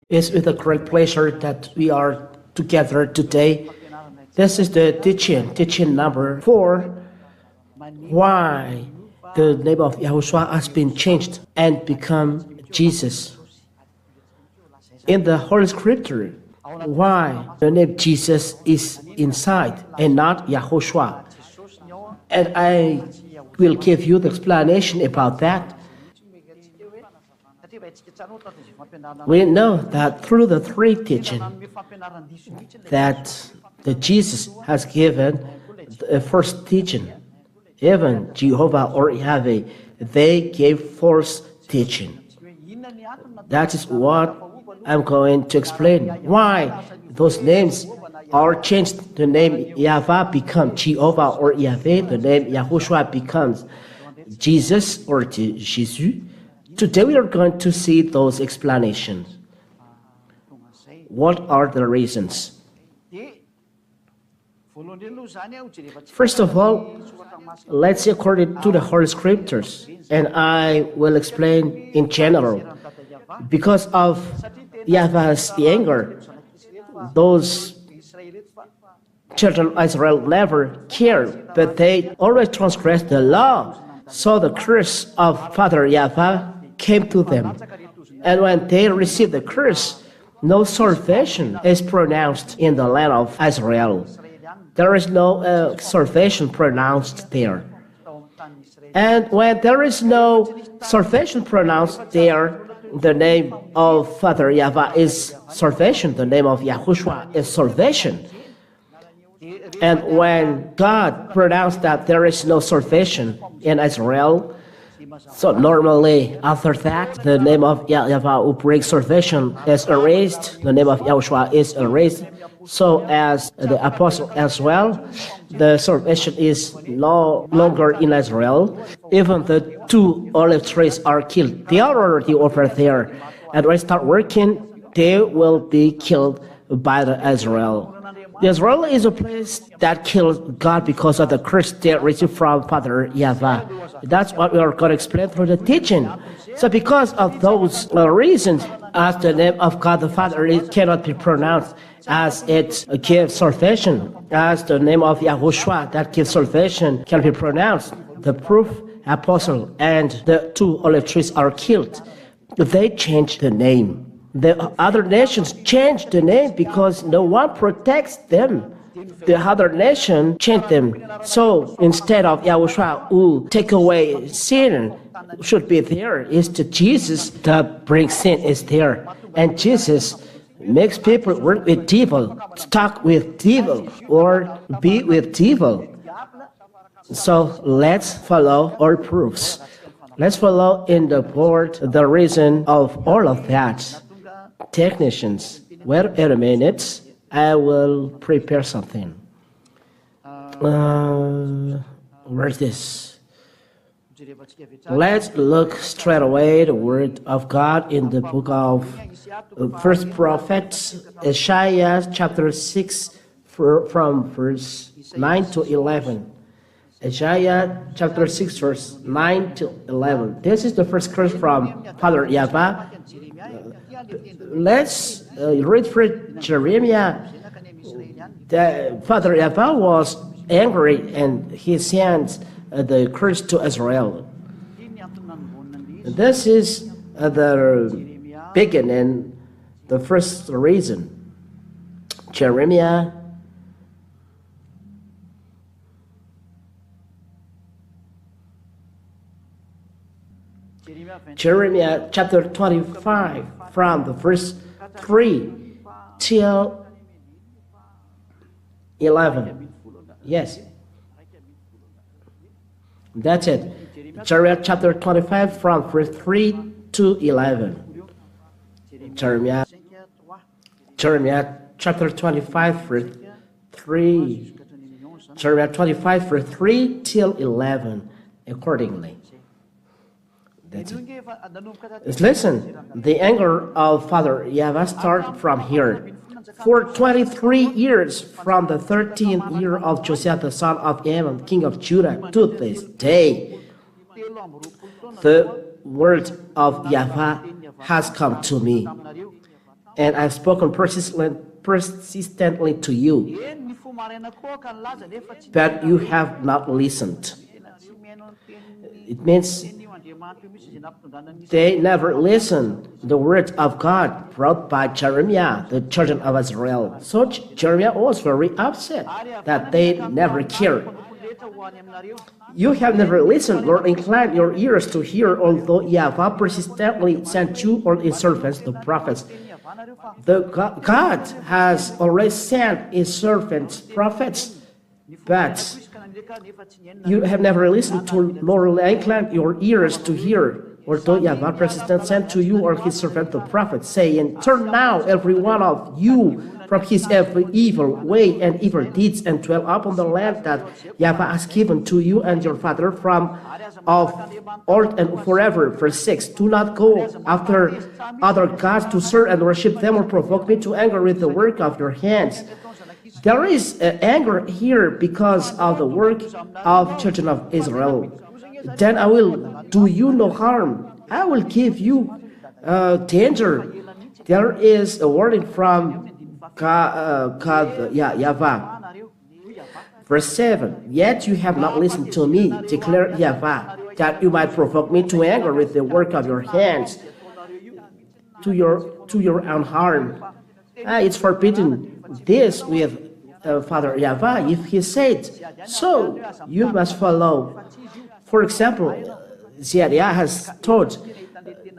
It's with a great pleasure that we are together today. This is the teaching number 4, why the name of Yahushua has been changed and become Jesus. In the Holy Scripture, why the name Jesus is inside and not Yahushua. And I will give you the explanation about that. We know that through the 3 teaching that the Jesus has given the first teaching, even Jehovah or Yahweh, they gave false teaching. That is what I'm going to explain. Why those names are changed. The name Yahweh becomes Jehovah or Yahweh. The name Yahushua becomes Jesus or Jesus. Today we are going to see those explanations. What are the reasons? First of all, let's see according to the Holy Scriptures, and I will explain in general. Because of Yahweh's anger, those children of Israel never cared, but they always transgressed the law. So the curse of Father Yahweh came to them. And when they received the curse, no salvation is pronounced in the land of Israel. There is no salvation pronounced there. And when there is no salvation pronounced there, the name of Father Yahweh is salvation. The name of Yahushua is salvation. And when God pronounced that there is no salvation in Israel, so normally after that, the name of Yahweh who brings salvation is erased. The name of Yahushua is erased. So as the apostle as well, the salvation is no longer in Israel. Even the 2 olive trees are killed. They are already over there. And when they start working, they will be killed by the Israel. Israel is a place that kills God because of the curse they received from Father Yahweh. That's what we are going to explain through the teaching. So because of those reasons, as the name of God the Father, it cannot be pronounced as it gives salvation. As the name of Yahushua that gives salvation can be pronounced. The proof apostle and the 2 olive trees are killed. They changed the name. The other nations changed the name because no one protects them. The other nation changed them. So instead of Yahushua who take away sin should be there, is the Jesus that brings sin is there. And Jesus makes people work with devil, talk with devil, or be with devil. So let's follow our proofs. Let's follow in the board the reason of all of that. Technicians, wait a minute, I will prepare something. Where's this? Let's look straight away the word of God in the book of First Prophets, Isaiah chapter 6 from verse 9 to 11. Isaiah chapter 6 verse 9 to 11. This is the first curse from Father Yahweh. Let's read for Jeremiah. Father Yahweh was angry and he sent the curse to Israel. This is the beginning, the first reason. Jeremiah chapter 25 from the verse 3 till 11. Yes. That's it. Jeremiah chapter 25 from verse 3 to 11. Jeremiah chapter 25 verse 3. Jeremiah 25 verse 3 till 11 accordingly. That's it. Listen, the anger of Father Yahweh starts from here. For 23 years, from the 13th year of Josiah the son of Ammon, king of Judah, to this day, the word of Yahweh has come to me. and I've spoken persistently to you, but you have not listened. It means they never listened to the word of God brought by Jeremiah, the children of Israel. So Jeremiah was very upset that they never cared. You have never listened, nor inclined your ears to hear, although Yahweh persistently sent you or his servants, the prophets. God has already sent his servants, prophets, but you have never listened to, nor inclined your ears to hear, although Yahweh persistently sent to you or his servant the prophet, saying, Turn now every one of you from his every evil way and evil deeds, and dwell upon the land that Yahweh has given to you and your father from of old and forever. Verse 6, Do not go after other gods to serve and worship them, or provoke me to anger with the work of your hands. There is anger here because of the work of children of Israel. Then I will do you no harm. I will give you danger. There is a warning from Yahweh. Verse 7, Yet you have not listened to me, declared Yahweh, that you might provoke me to anger with the work of your hands, to your own harm. It's forbidden this with Father Yahweh. If he said so, you must follow. For example, Zechariah has taught,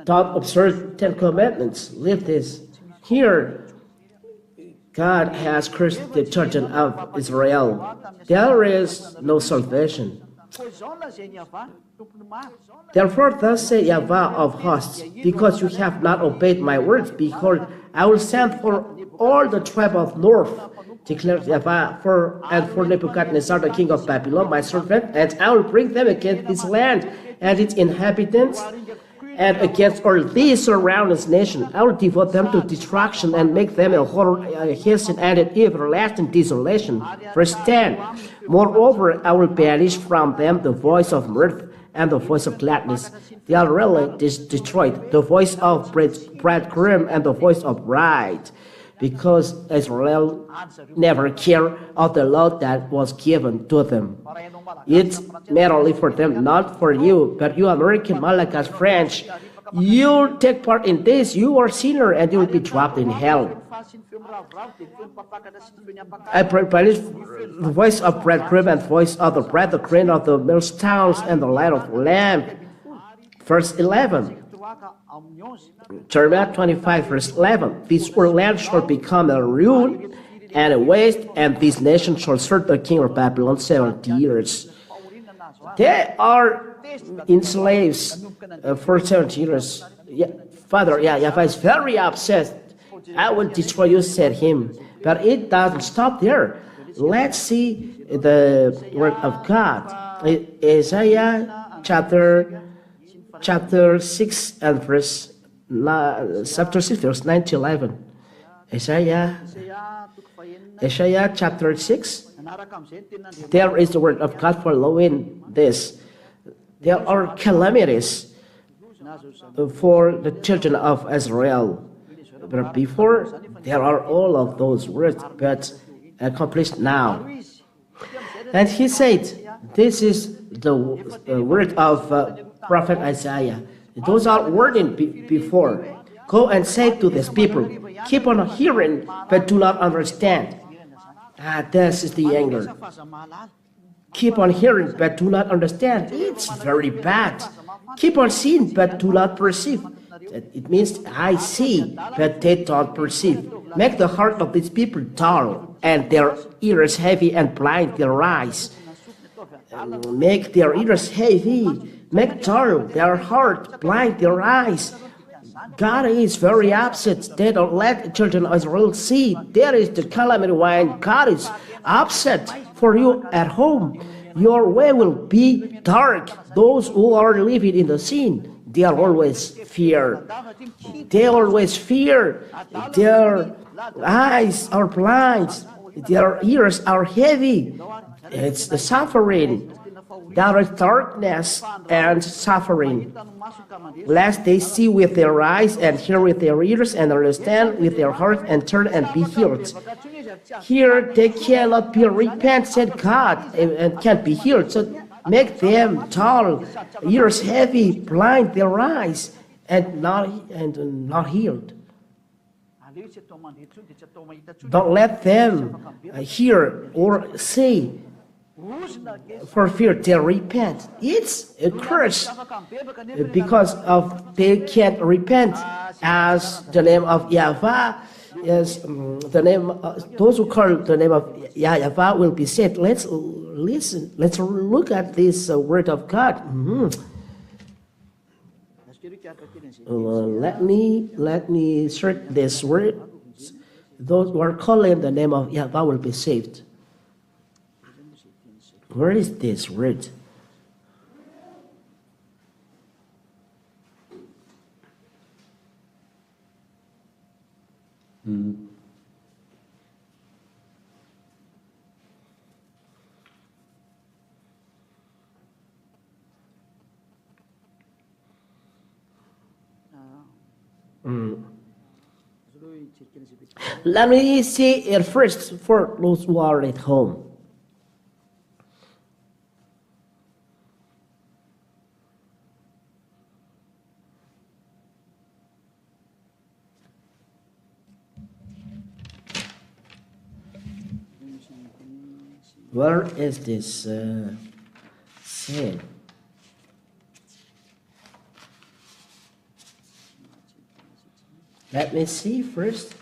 don't observe 10 commandments, live this. Here, God has cursed the children of Israel. There is no salvation. Therefore, thus says Yahweh of hosts, because you have not obeyed my words, behold, I will send for all the tribe of north, declares Yahweh, for Nebuchadnezzar, the king of Babylon, my servant, and I will bring them against this land and its inhabitants, and against all these surrounding nations. I will devote them to destruction and make them a hasten and an everlasting desolation. Verse 10, Moreover, I will banish from them the voice of mirth and the voice of gladness. They are really destroyed, the voice of bridegroom and the voice of bride, because Israel never cared of the law that was given to them. It's merely for them, not for you. But you American, Malagas, French, you take part in this, you are sinner and you will be dropped in hell. I banish the voice of bridegroom and voice of the bride, the grain of the millstones and the light of the lamp. Verse 11. Jeremiah 25, verse 11. This land shall become a ruin and a waste, and this nation shall serve the king of Babylon 70 years. They are enslaved for 70 years. Father Yahweh is very upset. I will destroy you, said him. But it doesn't stop there. Let's see the word of God. Isaiah chapter 6 and verse 9 to 11. Isaiah chapter 6. There is the word of God following this. There are calamities for the children of Israel. But before, there are all of those words, but accomplished now. And he said, this is the word of prophet Isaiah. Those are worded before. Go and say to these people, keep on hearing, but do not understand. This is the anger. Keep on hearing, but do not understand. It's very bad. Keep on seeing, but do not perceive. It means I see, but they don't perceive. Make the heart of these people dull, and their ears heavy, and blind their eyes. Make their ears heavy, make dull their heart, blind their eyes. God is very upset. They don't let children of Israel see. There is the calamity when God is upset for you at home. Your way will be dark. Those who are living in the sin, they are always fear. They always fear. Their eyes are blind. Their ears are heavy. It's the suffering. there is darkness and suffering, lest they see with their eyes and hear with their ears and understand with their heart and turn and be healed. Here they cannot be repent, said God, and can't be healed. So make them dull, ears heavy, blind their eyes, and not healed. Don't let them hear or see, for fear they'll repent. It's a curse because of they can't repent, as the name of Yahweh is the name. Those who call the name of Yahweh will be saved. Let's listen. Let's look at this word of God. Let me search this word. Those who are calling the name of Yahweh will be saved. Where is this word? Let me see it first for those who are at home. Where is this said? Let me see first.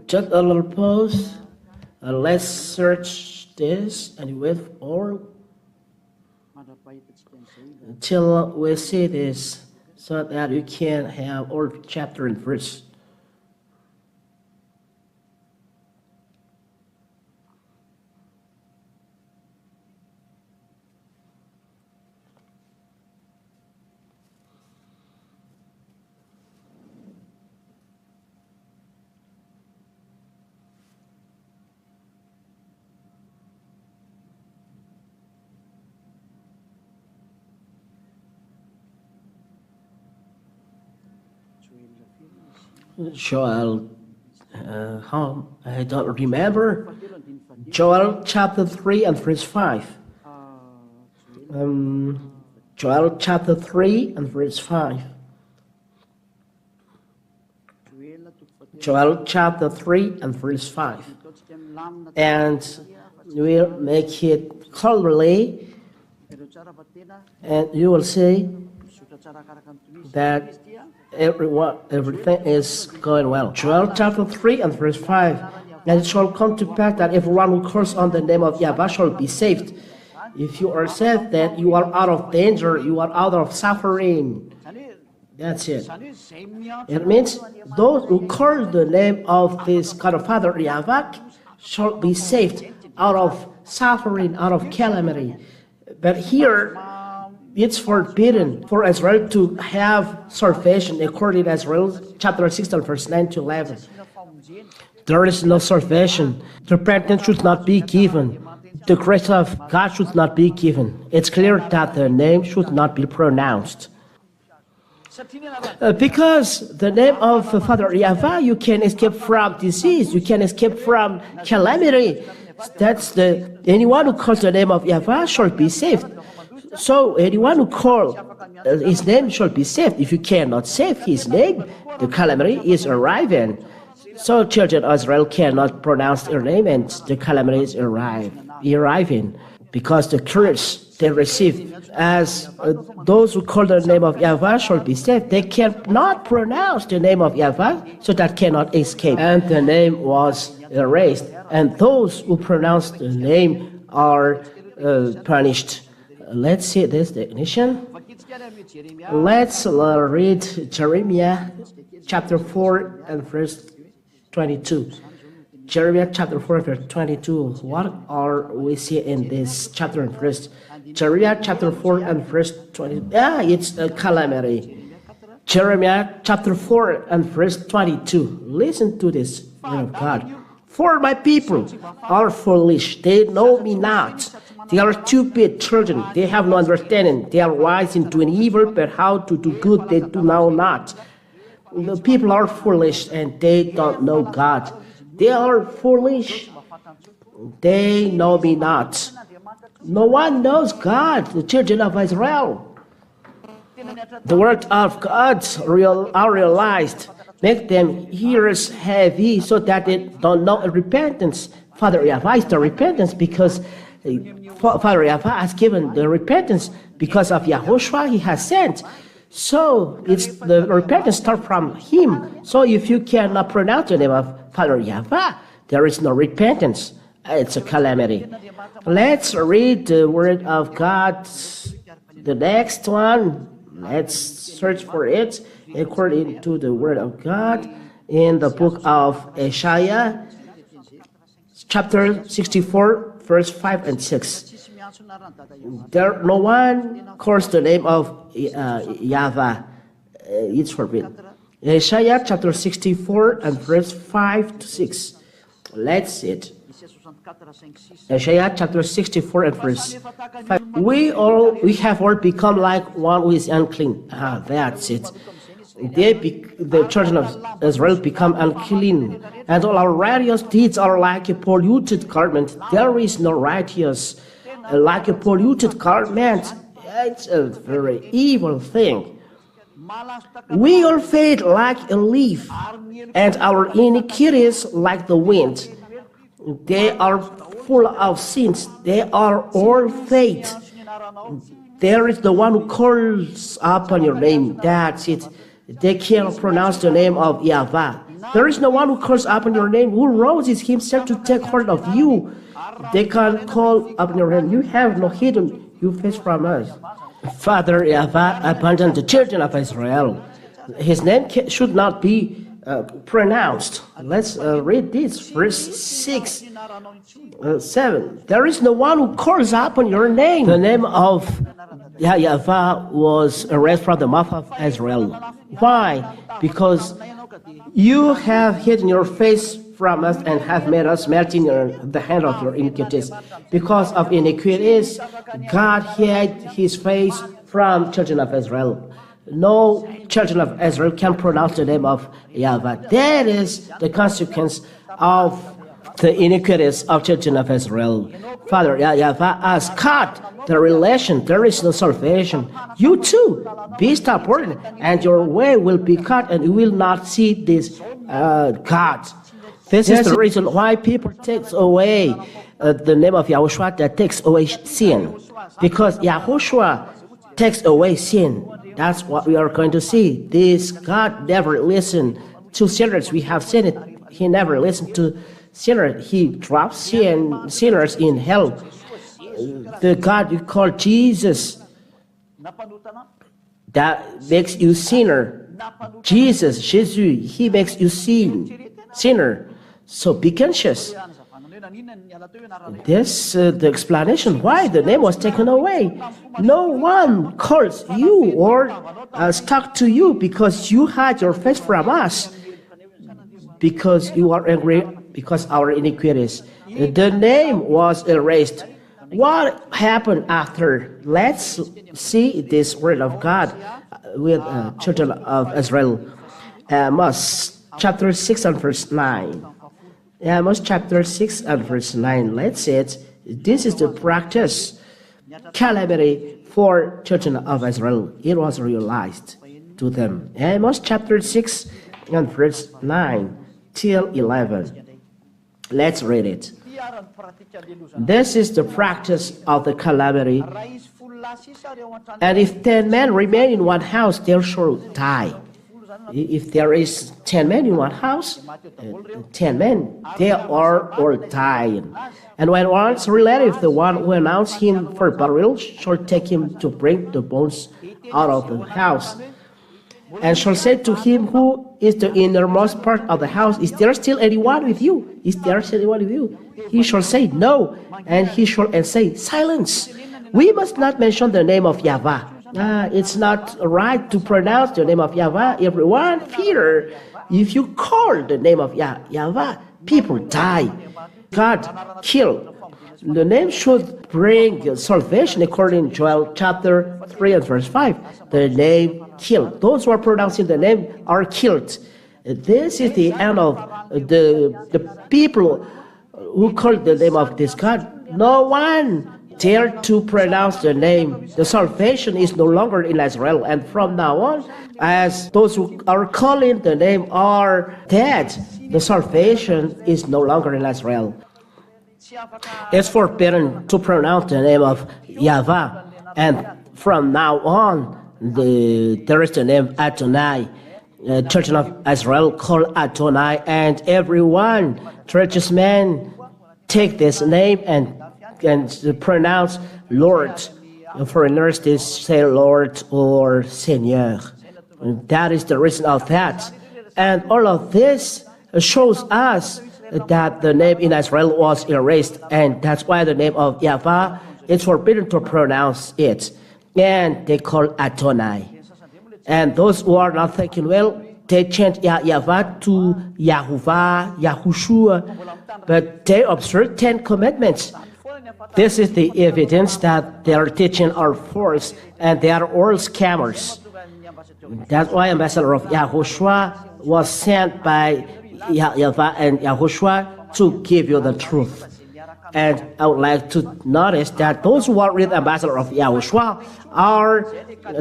Just a little pause. Let's search this and wait for until we see this, so that you can have all chapter and verse. Joel, I don't remember. Joel chapter 3 and verse 5. Joel chapter 3 and verse 5. Joel chapter 3 and verse 5. And we'll make it clearly, and you will see that everything is going well. Joel chapter 3 and verse 5. And it shall come to pass that everyone who calls on the name of Yahweh shall be saved. If you are saved, then you are out of danger, you are out of suffering. That's it. It means those who call the name of this God of Father Yahweh shall be saved out of suffering, out of calamity. But here, it's forbidden for Israel to have salvation according to Israel chapter 16 verse 9 to 11. There is no salvation. The repentance should not be given. The grace of God should not be given. It's clear that the name should not be pronounced. Because the name of Father Yahweh, you can escape from disease, you can escape from calamity. Anyone who calls the name of Yahweh shall be saved. So anyone who calls his name shall be saved. If you cannot save his name, the calamity is arriving. So children of Israel cannot pronounce their name, and the calamity is arriving. Because the curse they receive, as those who call the name of Yahweh shall be saved, they cannot pronounce the name of Yahweh, so that cannot escape. And the name was erased. And those who pronounce the name are punished. Let's see this definition. Let's read Jeremiah chapter 4 and verse 22. Jeremiah chapter 4 verse 22. What are we see in this chapter and verse? Jeremiah chapter 4 and verse 20. It's a calamity. Jeremiah chapter 4 and verse 22. Listen to this. word of God. For my people are foolish, they know me not. They are stupid children, they have no understanding. They are wise in doing evil, but how to do good they do know not. The people are foolish and they don't know God. They are foolish, they know me not. No one knows God, the children of Israel. The word of God are realized. Make them ears heavy so that they don't know repentance. Father Yahweh is the repentance because Father Yahweh has given the repentance because of Yahushua he has sent. So it's the repentance start from him. So if you cannot pronounce the name of Father Yahweh, there is no repentance. It's a calamity. Let's read the word of God. The next one, let's search for it according to the word of God in the book of Isaiah, chapter 64, verse 5 and 6. No one calls the name of Yahweh. It's forbidden. Isaiah chapter 64 and verse 5 to 6. Let's see it. Isaiah chapter 64 and verse 5. We have all become like one who is unclean. That's it. The children of Israel become unclean, and all our righteous deeds are like a polluted garment. There is no righteous like a polluted garment. It's a very evil thing. We all fade like a leaf, and our iniquities like the wind. They are full of sins. They are all fade. There is the one who calls upon your name. That's it. They cannot pronounce the name of Yahweh. There is no one who calls upon your name, who roses himself to take hold of you. They can't call upon your name. You have no hidden your face from us. Father Yahweh abandoned the children of Israel. His name should not be pronounced. Let's read this, verse 6, 7. There is no one who calls upon your name. The name of Yahweh was erased from the mouth of Israel. Why? Because you have hidden your face from us and have made us melt in the hand of your iniquities. Because of iniquities, God hid his face from children of Israel. No children of Israel can pronounce the name of Yahweh. That is the consequence of the iniquities of children of Israel. Father Yahweh has cut the relation. There is no salvation. You too, be stubborn, and your way will be cut, and you will not see this God. This is the reason why people take away the name of Yahushua, that takes away sin. Because Yahushua takes away sin. That's what we are going to see. This God never listened to sinners. We have seen it. He never listened to sinners. He drops sinners in hell. The God you call Jesus, that makes you sinner. Jesus, he makes you sinner. So be conscious. This the explanation why the name was taken away. No one calls you or stuck to you because you hide your face from us, because you are angry because our iniquities. The name was erased. What happened after? Let's see this word of God with children of Israel. Amos chapter 6 and verse 9. Amos chapter 6 and verse 9. Let's see it. This is the practice, calamity for children of Israel. It was realized to them. Amos chapter 6 and verse 9 till 11. Let's read it. This is the practice of the calamity. And if 10 men remain in one house, they shall die. If there is 10 men in one house, 10 men, they are all dying. And when one's relative, the one who announced him for burial, shall take him to bring the bones out of the house, and shall say to him who is the innermost part of the house, is there still anyone with you? Is there still anyone with you? He shall say, no. And he shall say, silence. We must not mention the name of Yahweh. It's not right to pronounce the name of Yahweh. Everyone fear if you call the name of Yahweh, people die. God killed. The name should bring salvation according to Joel chapter 3 and verse 5. The name killed. Those who are pronouncing the name are killed. This is the end of the people who call the name of this God. No one dared to pronounce the name. The salvation is no longer in Israel. And from now on, as those who are calling the name are dead, the salvation is no longer in Israel. It's forbidden to pronounce the name of Yahweh. And from now on, there is the name Adonai. Children of Israel call Adonai, and everyone, churches men, take this name and pronounce Lord. Foreigners, they say Lord or Seigneur. That is the reason of that. And all of this shows us that the name in Israel was erased, and that's why the name of Yahweh is forbidden to pronounce it. And they call Adonai. And those who are not thinking well, they change Yahweh to Yahuwah, Yahushua, but they observe 10 commandments. This is the evidence that their teaching are false and they are all scammers. That's why ambassador of Yahushua was sent by Yahweh and Yahushua to give you the truth. And I would like to notice that those who are with ambassador of Yahushua are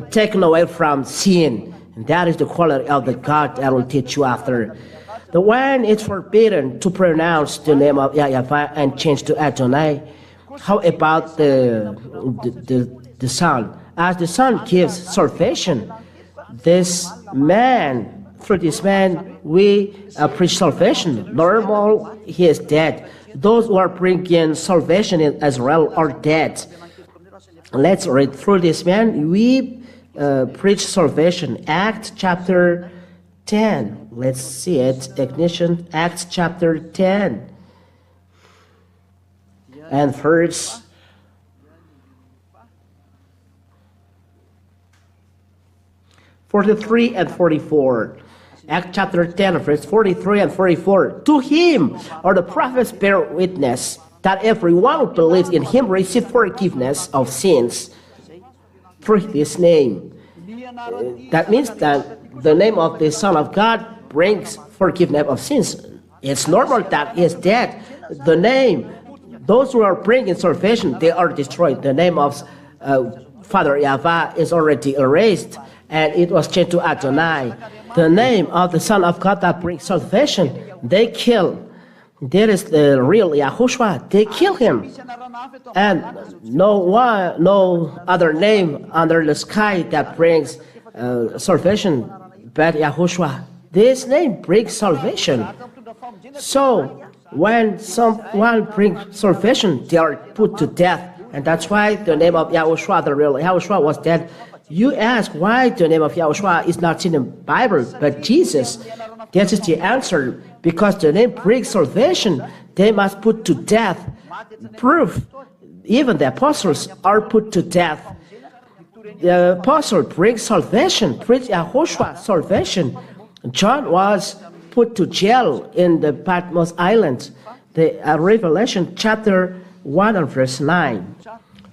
taken away from sin. And that is the quality of the God that will teach you after. The one is forbidden to pronounce the name of Yahweh and change to Adonai. How about the Son? As the Son gives salvation, this man, through this man, we preach salvation. Normal, he is dead. Those who are bringing salvation in Israel are dead. Let's read through this man. We preach salvation. Acts chapter 10. Let's see it. Ignition. Acts chapter 10. And verse 43 and 44. Acts chapter 10, verse 43 and 44. To him are the prophets bear witness that everyone who believes in him receives forgiveness of sins through his name. That means that the name of the Son of God brings forgiveness of sins. It's normal that he is dead. The name, those who are bringing salvation, they are destroyed. The name of Father Yahweh is already erased, and it was changed to Adonai. The name of the Son of God that brings salvation, they kill. There is the real Yahushua. They kill him. And no other name under the sky that brings salvation but Yahushua. This name brings salvation. So when someone brings salvation, they are put to death. And that's why the name of Yahushua, the real Yahushua, was dead. You ask why the name of Yahushua is not in the Bible, but Jesus. This is the answer. Because the name brings salvation, they must put to death. Proof. Even the apostles are put to death. The apostle brings salvation, brings Yahushua salvation. John was put to jail in the Patmos Island. The Revelation chapter 1 and verse 9.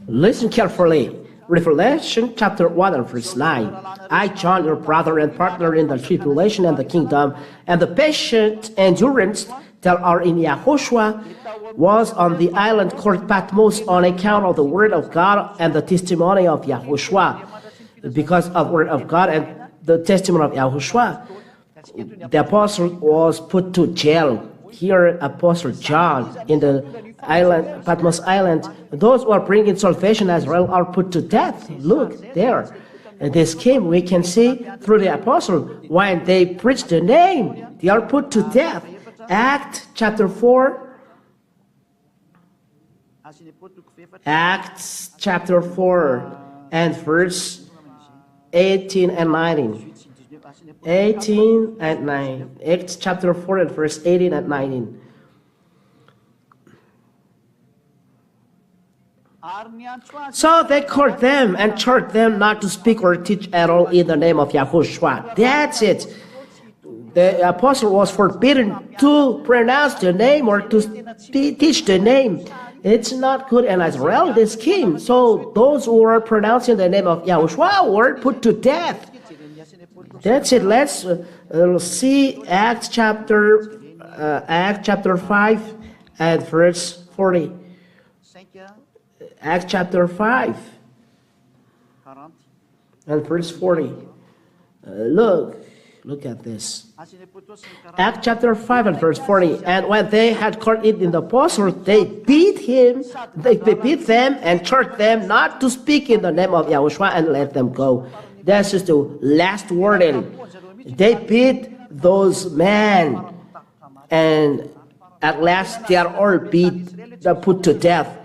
Listen carefully. Revelation chapter 1 and verse 9. I, John, your brother and partner in the tribulation and the kingdom, and the patient endurance that are in Yahushua, was on the island called Patmos on account of the word of God and the testimony of Yahushua. Because of the word of God and the testimony of Yahushua, the apostle was put to jail. Here, Apostle John in the island, Patmos Island, those who are bringing salvation as well are put to death. Look there. And this came, we can see through the apostle, when they preach the name, they are put to death. Acts chapter 4. Acts chapter 4 and verse 18 and 19. 18 and 9. Acts chapter 4 and verse 18 and 19. So they called them and charged them not to speak or teach at all in the name of Yahushua. That's it. the apostle was forbidden to pronounce the name or to teach the name. It's not good in Israel, this king. So those who were pronouncing the name of Yahushua were put to death. That's it. Let's see Acts chapter 5 and verse 40. Acts chapter 5 and verse 40. Look at this. Acts chapter 5 and verse 40. And when they had caught it in the apostles, they beat them and charged them not to speak in the name of Yahushua and let them go. This is the last warning. They beat those men, and at last they are all put to death.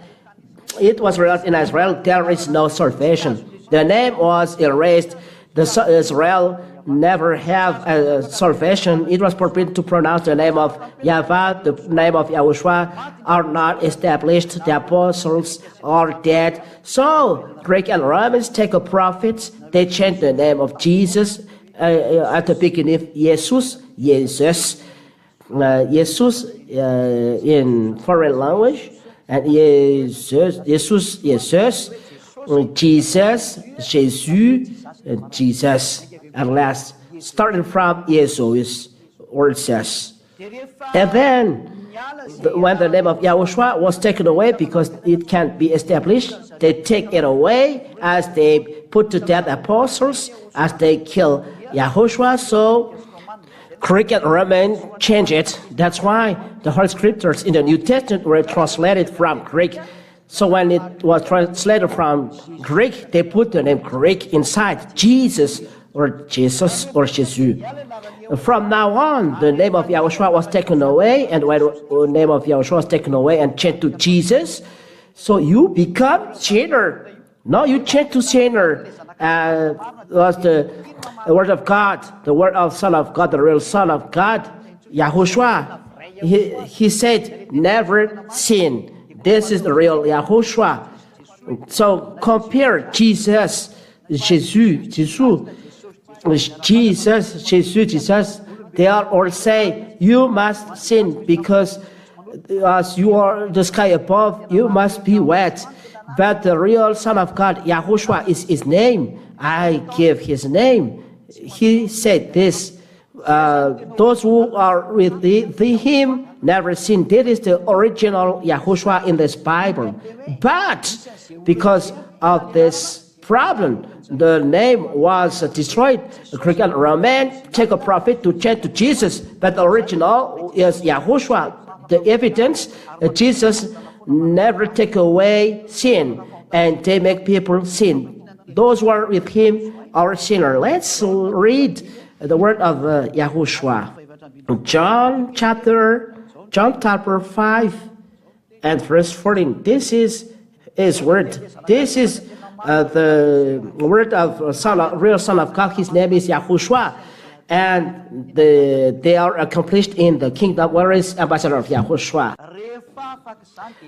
It was realized in Israel there is no salvation. The name was erased. Israel never have a salvation. It was forbidden to pronounce the name of Yahweh, the name of Yahushua are not established. The apostles are dead. So Greek and Romans take a prophet. They change the name of Jesus at the beginning. Jesus in foreign language, and Jesus, Jesus, at last, starting from Jesus, or says. And then, when the name of Yahushua was taken away because it can't be established, they take it away as they put to death apostles, as they kill Yahushua. So, Greek and Roman change it. That's why the Holy Scriptures in the New Testament were translated from Greek. So when it was translated from Greek, they put the name Greek inside, Jesus or Jesus. From now on, the name of Yahushua was taken away, and when the name of Yahushua was taken away and changed to Jesus, so you become sinner. No, you change to sinner. Was the word of God, the word of Son of God, the real Son of God, Yahushua. He said, never sin. This is the real Yahushua. So compare Jesus. They are all say, you must sin because as you are the sky above, you must be wet. But the real Son of God, Yahushua, is his name. I give his name. He said this, those who are with him never sin. This is the original Yahushua in this Bible. But because of this problem, the name was destroyed. The Greek and Roman take a prophet to change to Jesus, but the original is Yahushua. The evidence, Jesus never take away sin, and they make people sin. Those who are with him are sinner. Let's read the word of Yahushua. John chapter 5 and verse 14. This is his word. This is the word of real Son of God. His name is Yahushua, and they are accomplished in the kingdom. Where is ambassador of Yahushua?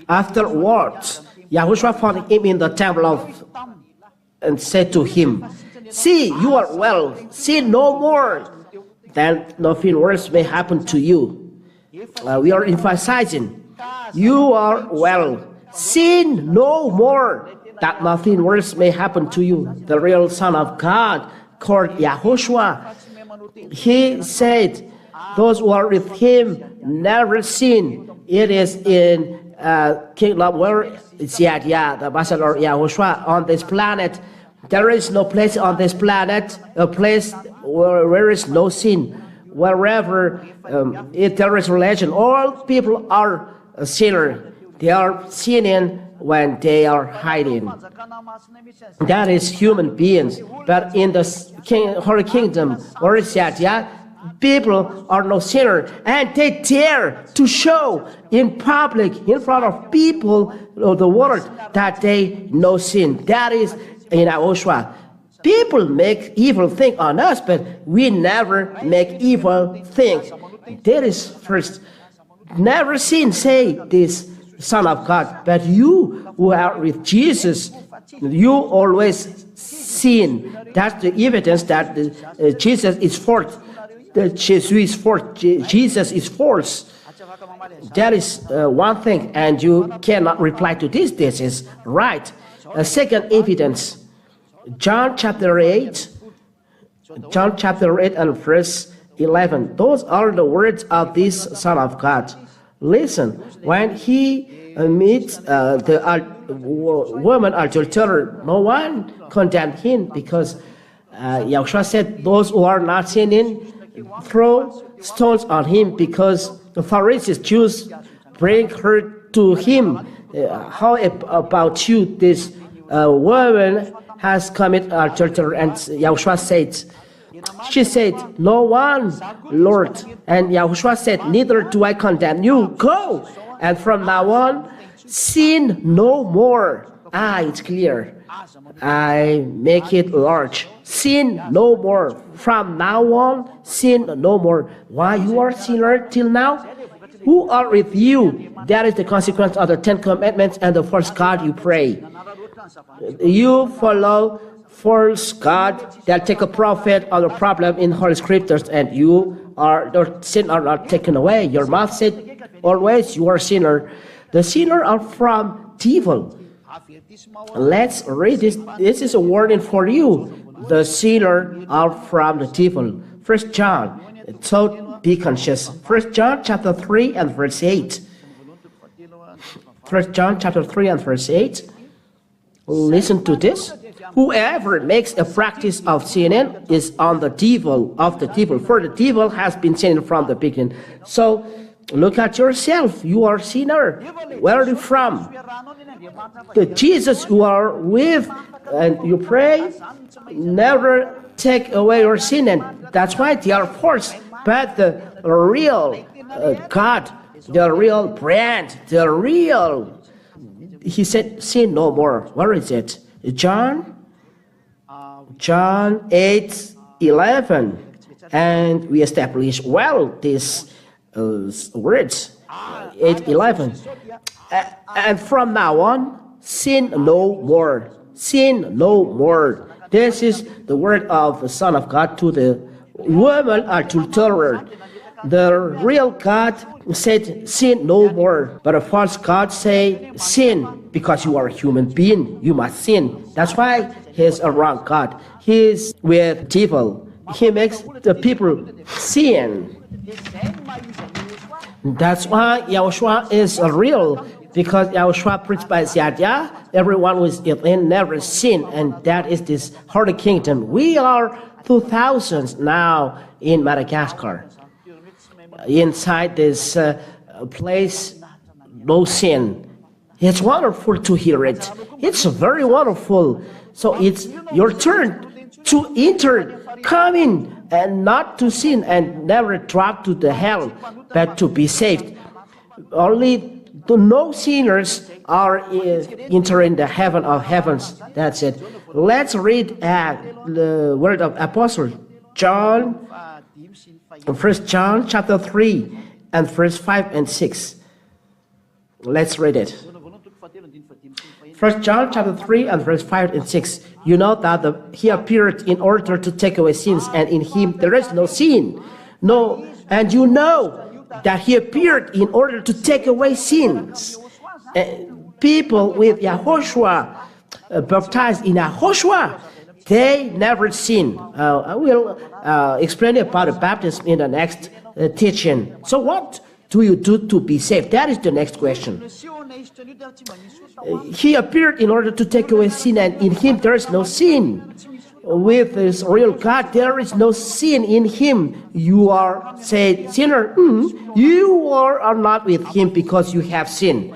Afterwards, Yahushua found him in the temple and said to him, see, you are well, sin no more, then nothing worse may happen to you. We are emphasizing, you are well, sin no more, that nothing worse may happen to you. The real Son of God, called Yahushua, he said, those who are with him never sin. It is in kingdom where it's the ambassador Yahushua on this planet. There is no place on this planet, a place where there is no sin. Wherever if there is religion, all people are a sinner. They are sinning when they are hiding. That is human beings. But in the Holy Kingdom, where is that? People are no sinner, and they dare to show in public, in front of people of the world, that they no sin. That is in Yahushua. People make evil things on us, but we never make evil things. That is first. Never sin, say this Son of God. But you who are with Jesus, you always sin. That's the evidence that Jesus is fourth. that Jesus is false. That is one thing, and you cannot reply to this. This is right. Second evidence, John chapter 8 and verse 11. Those are the words of this Son of God. Listen, when he meets the woman adulterer, no one condemned him, because Yahushua said, those who are not sinning, throw stones on him, because the Pharisees, Jews, bring her to him. How about you? This woman has committed adultery, and Yahushua said, she said, no one, Lord. And Yahushua said, neither do I condemn you. Go, and from now on, sin no more. It's clear. I make it large. Sin no more. From now on, sin no more. Why you are sinner till now? Who are with you? That is the consequence of the 10 Commandments and the first God you pray. You follow false God that take a profit of the problem in Holy Scriptures, and your sin are not taken away. Your mouth said always you are sinner. The sinner are from devil. Let's read this. This is a warning for you. The sinner are from the devil. 1 John, so be conscious. 1 John chapter 3 and verse 8. 1 John chapter 3 and verse 8. Listen to this. Whoever makes a practice of sinning is on the devil, of the devil, for the devil has been sinning from the beginning. So look at yourself. You are sinner. Where are you from? The Jesus you are with, and you pray, never take away your sin, and that's why they are forced. But the real God, the real brand, the real, he said, sin no more. Where is it? John 8:11, and we establish well these words. 8:11, and from now on, sin no more. Sin no more. This is the word of the Son of God to the woman adulterer. The real God said, sin no more. But a false God say, sin, because you are a human being, you must sin. That's why he's a wrong God. He's with devil. He makes the people sin. That's why Yahushua is real, because Yahushua preached by Ziyadiyah, everyone who is in never sin, and that is this holy kingdom. We are 2000s now in Madagascar. Inside this place, no sin. It's wonderful to hear it. It's very wonderful. So it's your turn to enter, come in, and not to sin, and never drop to the hell, but to be saved. Only the no sinners are entering the heaven of heavens. That's it. Let's read the word of Apostle John, 1 John chapter 3 and verse 5 and 6. Let's read it. 1 John chapter 3 and verse 5 and 6. You know that he appeared in order to take away sins, and in him there is no sin. No, and you know that he appeared in order to take away sins. People with Yahushua, baptized in Yahushua, they never sin. I will explain about the baptism in the next teaching. So what do you do to be saved? That is the next question. He appeared in order to take away sin, and in him there is no sin. With this real God, there is no sin in him. You are said sinner. You are not with him because you have sinned.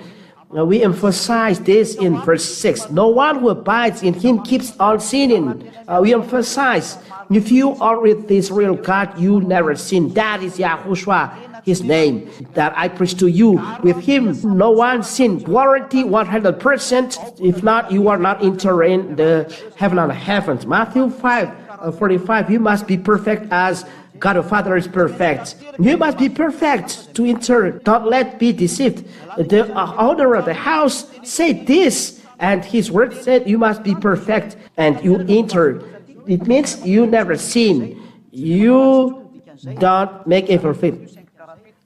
We emphasize this in verse 6. No one who abides in him keeps on sinning. We emphasize, if you are with this real God, you never sin. That is Yahushua, his name, that I preach to you. With him, no one sin. Guarantee 100%. If not, you are not entering the heaven of heavens. Matthew 5:45. You must be perfect as God the Father is perfect. You must be perfect to enter. Don't let be deceived. The owner of the house said this, and his word said you must be perfect, and you enter. It means you never sin. You don't make it perfect.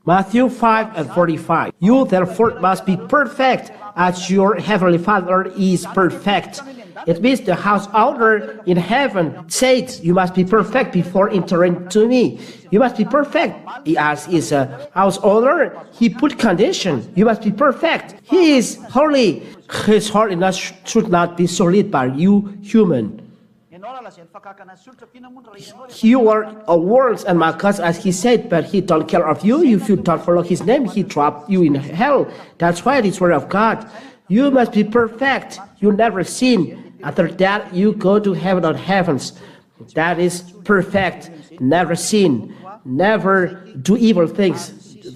Matthew 5:45. You therefore must be perfect as your heavenly Father is perfect. It means the house owner in heaven said, you must be perfect before entering to me. You must be perfect. As is a house owner, he put condition. You must be perfect. He is holy. His holiness should not be sullied by you human. Your words and my cause, as he said, but he don't care of you. If you don't follow his name, he drop you in hell. That's why it is word of God. You must be perfect. You never sin. After that, you go to heaven of heavens. That is perfect. Never sin. Never do evil things.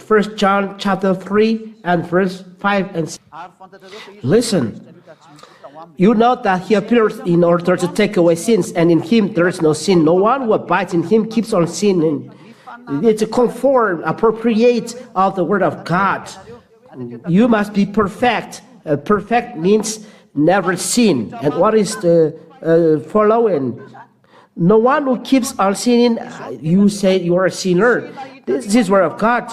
1 John chapter 3 and verse 5 and 6. Listen. You know that he appears in order to take away sins, and in him there is no sin. No one who abides in him keeps on sinning. It's a conform, appropriate of the word of God. You must be perfect. Perfect means never sin. And what is the following? No one who keeps on sinning, you say you are a sinner. This is word of God.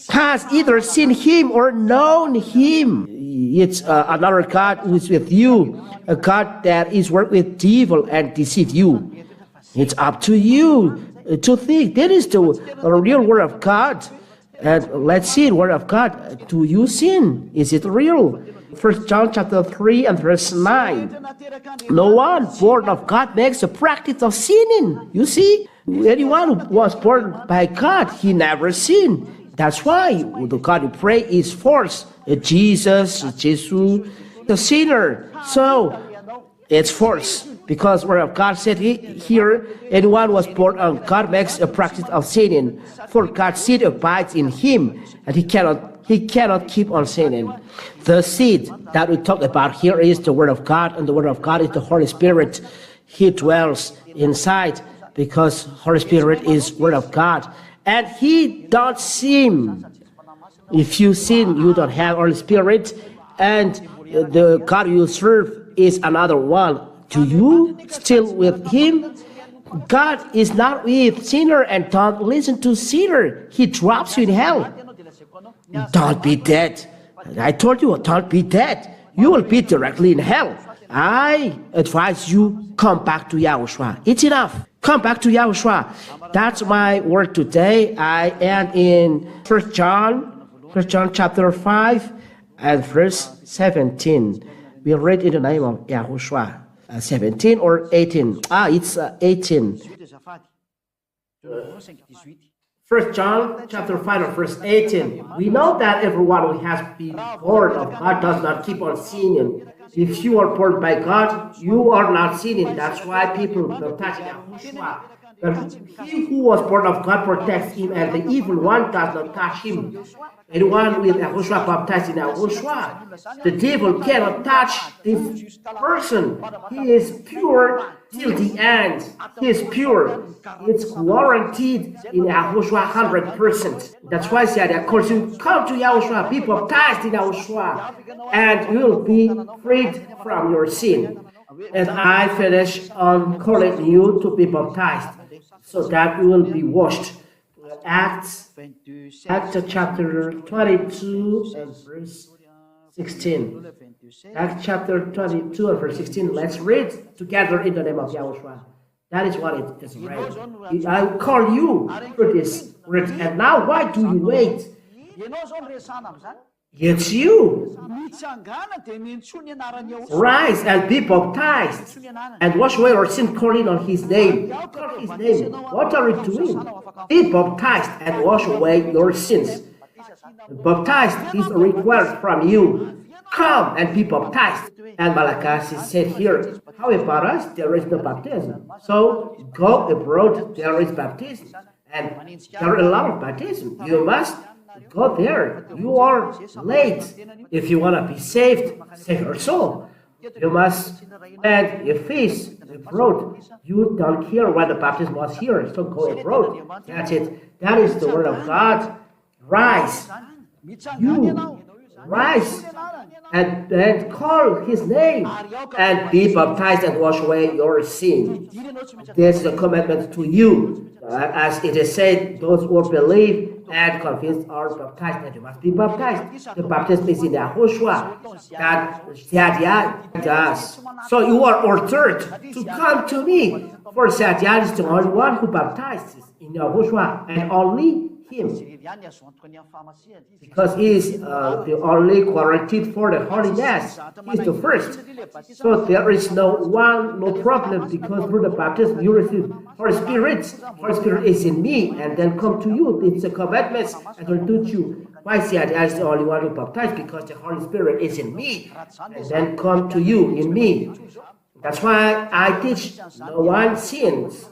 Has either seen him or known him. It's another God who is with you, a God that is work with devil and deceive you. It's up to you to think. That is the real word of God. And let's see the word of God. Do you sin? Is it real? 1 John chapter 3 and verse 9. No one born of God makes a practice of sinning. You see, anyone who was born by God, he never sinned. That's why the God you pray is forced. Jesus, the sinner. So it's forced because word of God said here, anyone was born of God makes a practice of sinning. For God's seed abides in him, and he cannot keep on sinning. The seed that we talk about here is the word of God, and the word of God is the Holy Spirit. He dwells inside because Holy Spirit is word of God. And he don't sin. If you sin, you don't have Holy Spirit, and the God you serve is another one. Do you still with him? God is not with sinner, and don't listen to sinner. He drops you in hell. Don't be dead. I told you, don't be dead. You will be directly in hell. I advise you, come back to Yahushua. It's enough. Come back to Yahushua. That's my word today. I am in 1 John chapter 5 and verse 17. We read in the name of Yahushua. 17 or 18? It's 18. 1 John chapter 5 and verse 18. We know that everyone who has been born of God does not keep on sinning. If you are born by God, you are not sinning. That's why people touch Yahushua. But he who was born of God protects him, and the evil one does not touch him. Anyone with Yahushua baptized in Yahushua, the devil cannot touch this person. He is pure till the end. He is pure. It's guaranteed in Yahushua 100%. That's why I said, of course, you come to Yahushua, be baptized in Yahushua, and you will be freed from your sin. And I finish on calling you to be baptized, so that you will be washed. Acts chapter 22 and verse 16. Acts chapter 22 and verse 16. Let's read together in the name of Yahushua. That is what it is right. I call you for this word, and now why do you wait? It's you. Rise and be baptized and wash away your sin, calling on his name. Call his name. What are you doing? Be baptized and wash away your sins. Baptized is required from you. Come and be baptized. And Malachi said here, how about us? There is no baptism. So go abroad, there is baptism. And there are a lot of baptism. You must go there. You are late. If you want to be saved, save your soul. You must spend a feast abroad. You don't care when the baptism was here, so go abroad. That's it. That is the word of God. Rise. You rise and then call his name and be baptized and wash away your sin. This is a commandment to you. As it is said, those who believe and confess are baptized, and you must be baptized. The baptism is in Yahushua that Sadia does. So you are ordered to come to me, for Sadia is the only one who baptizes in Yahushua, and only him, because he is the only guaranteed for the holiness. He is the first. So there is no problem, because through the baptism you receive Holy Spirit. Holy Spirit is in me and then come to you. It's a commandment and will do you. Why say I is the only one who baptized? Because the Holy Spirit is in me and then come to you in me. That's why I teach no one sins.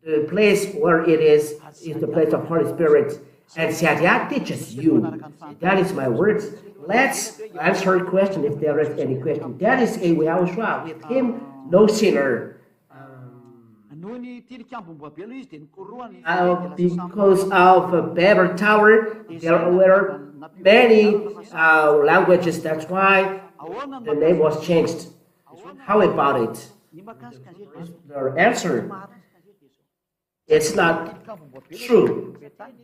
The place where it is the place of Holy Spirit, and Sadia teaches you. That is my words. Let's answer a question if there is any question. That is a Yahushua. With him, no sinner. Because of Babel Tower, there were many languages. That's why the name was changed. How about it? The answer. It's not true,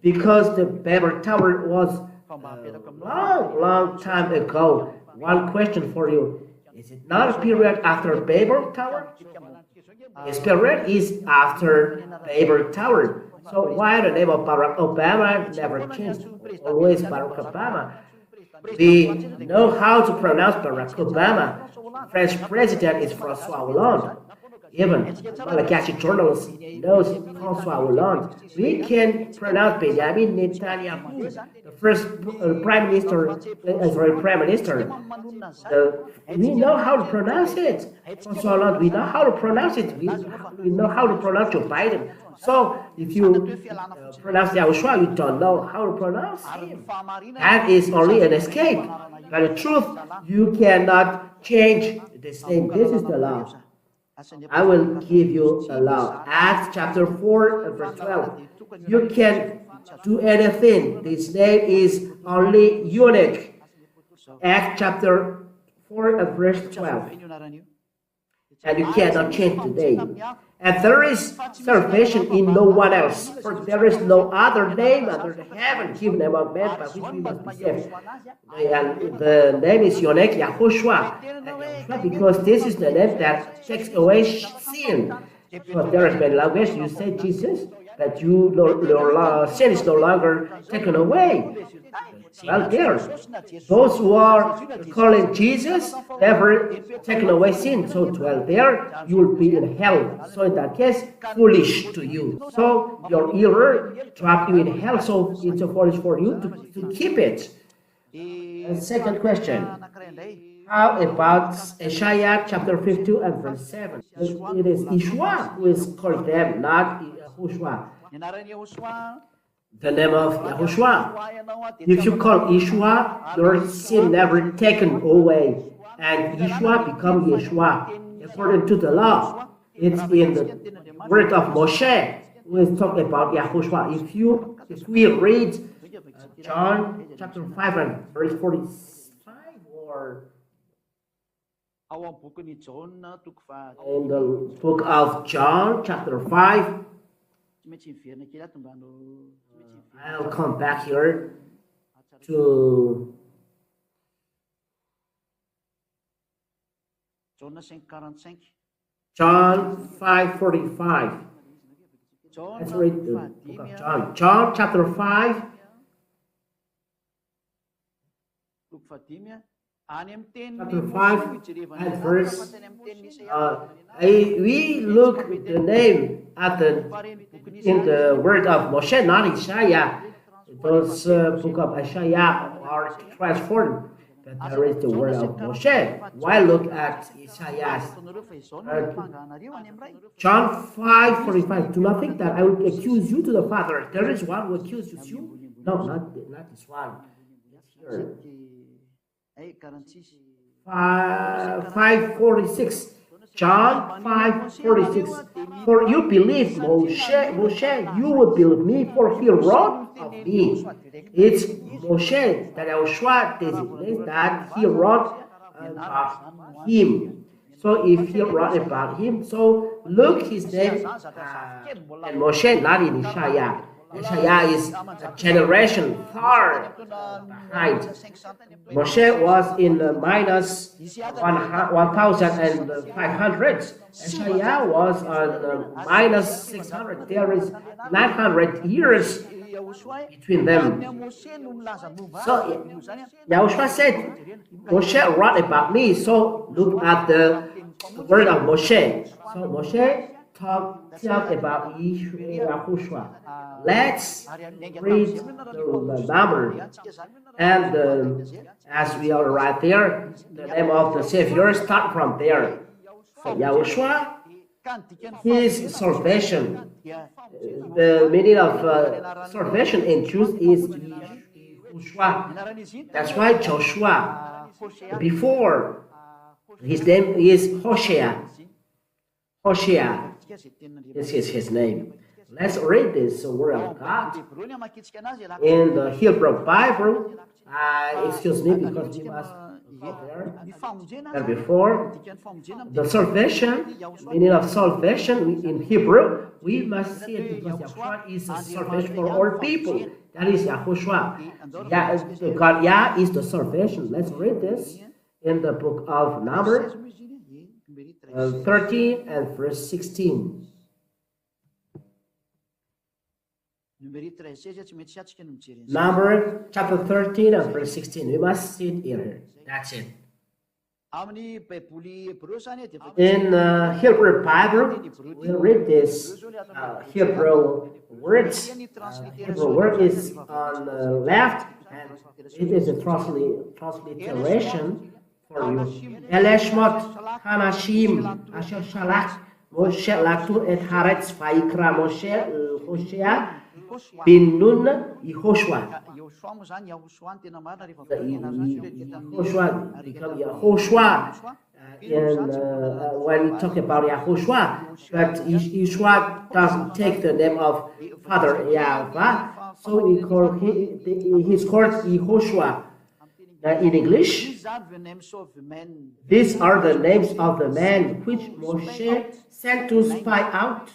because the Babel Tower was a long time ago. One question for you. Is it not a period after Babel Tower? This period is after Babel Tower. So why the name of Barack Obama never changed? Always Barack Obama. We know how to pronounce Barack Obama. French president is François Hollande. Even Malagasy journalists knows François Hollande. We can pronounce Benjamin Netanyahu, the first prime minister, Israeli prime minister. We know how to pronounce it. François Hollande, we know how to pronounce it. We know how to pronounce Joe Biden. So if you pronounce Yahushua, you don't know how to pronounce him. That is only an escape. But the truth, you cannot change this name. This is the law. I will give you a law. Acts chapter 4 and verse 12. You can do anything. This name is only unique. Acts chapter 4 and verse 12. And you cannot change the name. And there is salvation in no one else, for there is no other name under the heaven given among men by which we must be saved. And the name is unique, Yahushua, because this is the name that takes away sin. But there is many languages. You say Jesus, that your sin is no longer taken away. Well, there, those who are calling Jesus never taken away sin. So, well, there you will be in hell. So, in that case, foolish to you. So, your error trapped you in hell. So, it's foolish for you to keep it. And second question. How about Isaiah chapter 52 and verse 7? It is Yeshua who is called them, not Yahushua. The name of Yahushua. If you call Yeshua, your sin never taken away, and Yeshua become Yeshua according to the law. It's in the word of Moshe. We talk about Yahushua. If we read John chapter 5 and verse 45, or in the book of John chapter 5. I'll come back here to John 5:45. Let's read the book of John. John chapter 5. Chapter 5 and verse. We look the name at in the word of Moshe, not Isaiah. Those book of Isaiah are transformed, but there is the word of Moshe. Why look at Isaiah? John 5:45. Do not think that I will accuse you to the Father. There is one who accuses you. No, not this one. Here. 5:46. John 5:46. For you believe Moshe, you will believe me, for he wrote of me. It's Moshe that Yahushua designates that he wrote about him. So if he wrote about him, so look his name and Moshe, not in Ishaya. Ishaya is a generation far behind. Moshe was in minus 1,500. Ishaya was on minus 600. There is 900 years between them. So Yahushua said, Moshe wrote about me. So look at the word of Moshe. So Moshe talk about Yahushua. Let's read the number. And as we are right there, the name of the Savior start from there. So Yahushua, his salvation. The meaning of salvation in truth is Yahushua. That's why Joshua, before his name is Hoshea. Hoshea is his name. Let's read this word of God in the Hebrew Bible. Excuse me, because we must go there. And before the salvation, meaning of salvation in Hebrew, we must see it because Yahushua is a salvation for all people. That is Yahushua. God Yah is the salvation. Let's read this in the book of Numbers 13 and verse 16. Number chapter 13 and verse 16. We must see it here. That's it. In Hebrew Bible, we'll read this Hebrew words. Hebrew word is on the left, and it is a transliteration for you. Eleshmot Hanashim Asher Shalach Moshe Laktu et Haaretz Vayikra Moshe Hoshea bin Nun Yehoshua. Yehoshua become Yahushua. When we talk about Yahushua, but Yeshua doesn't take the name of Father Yahweh, so we call he's called Yehoshua. In English, these are the names of the men which Moshe sent to spy out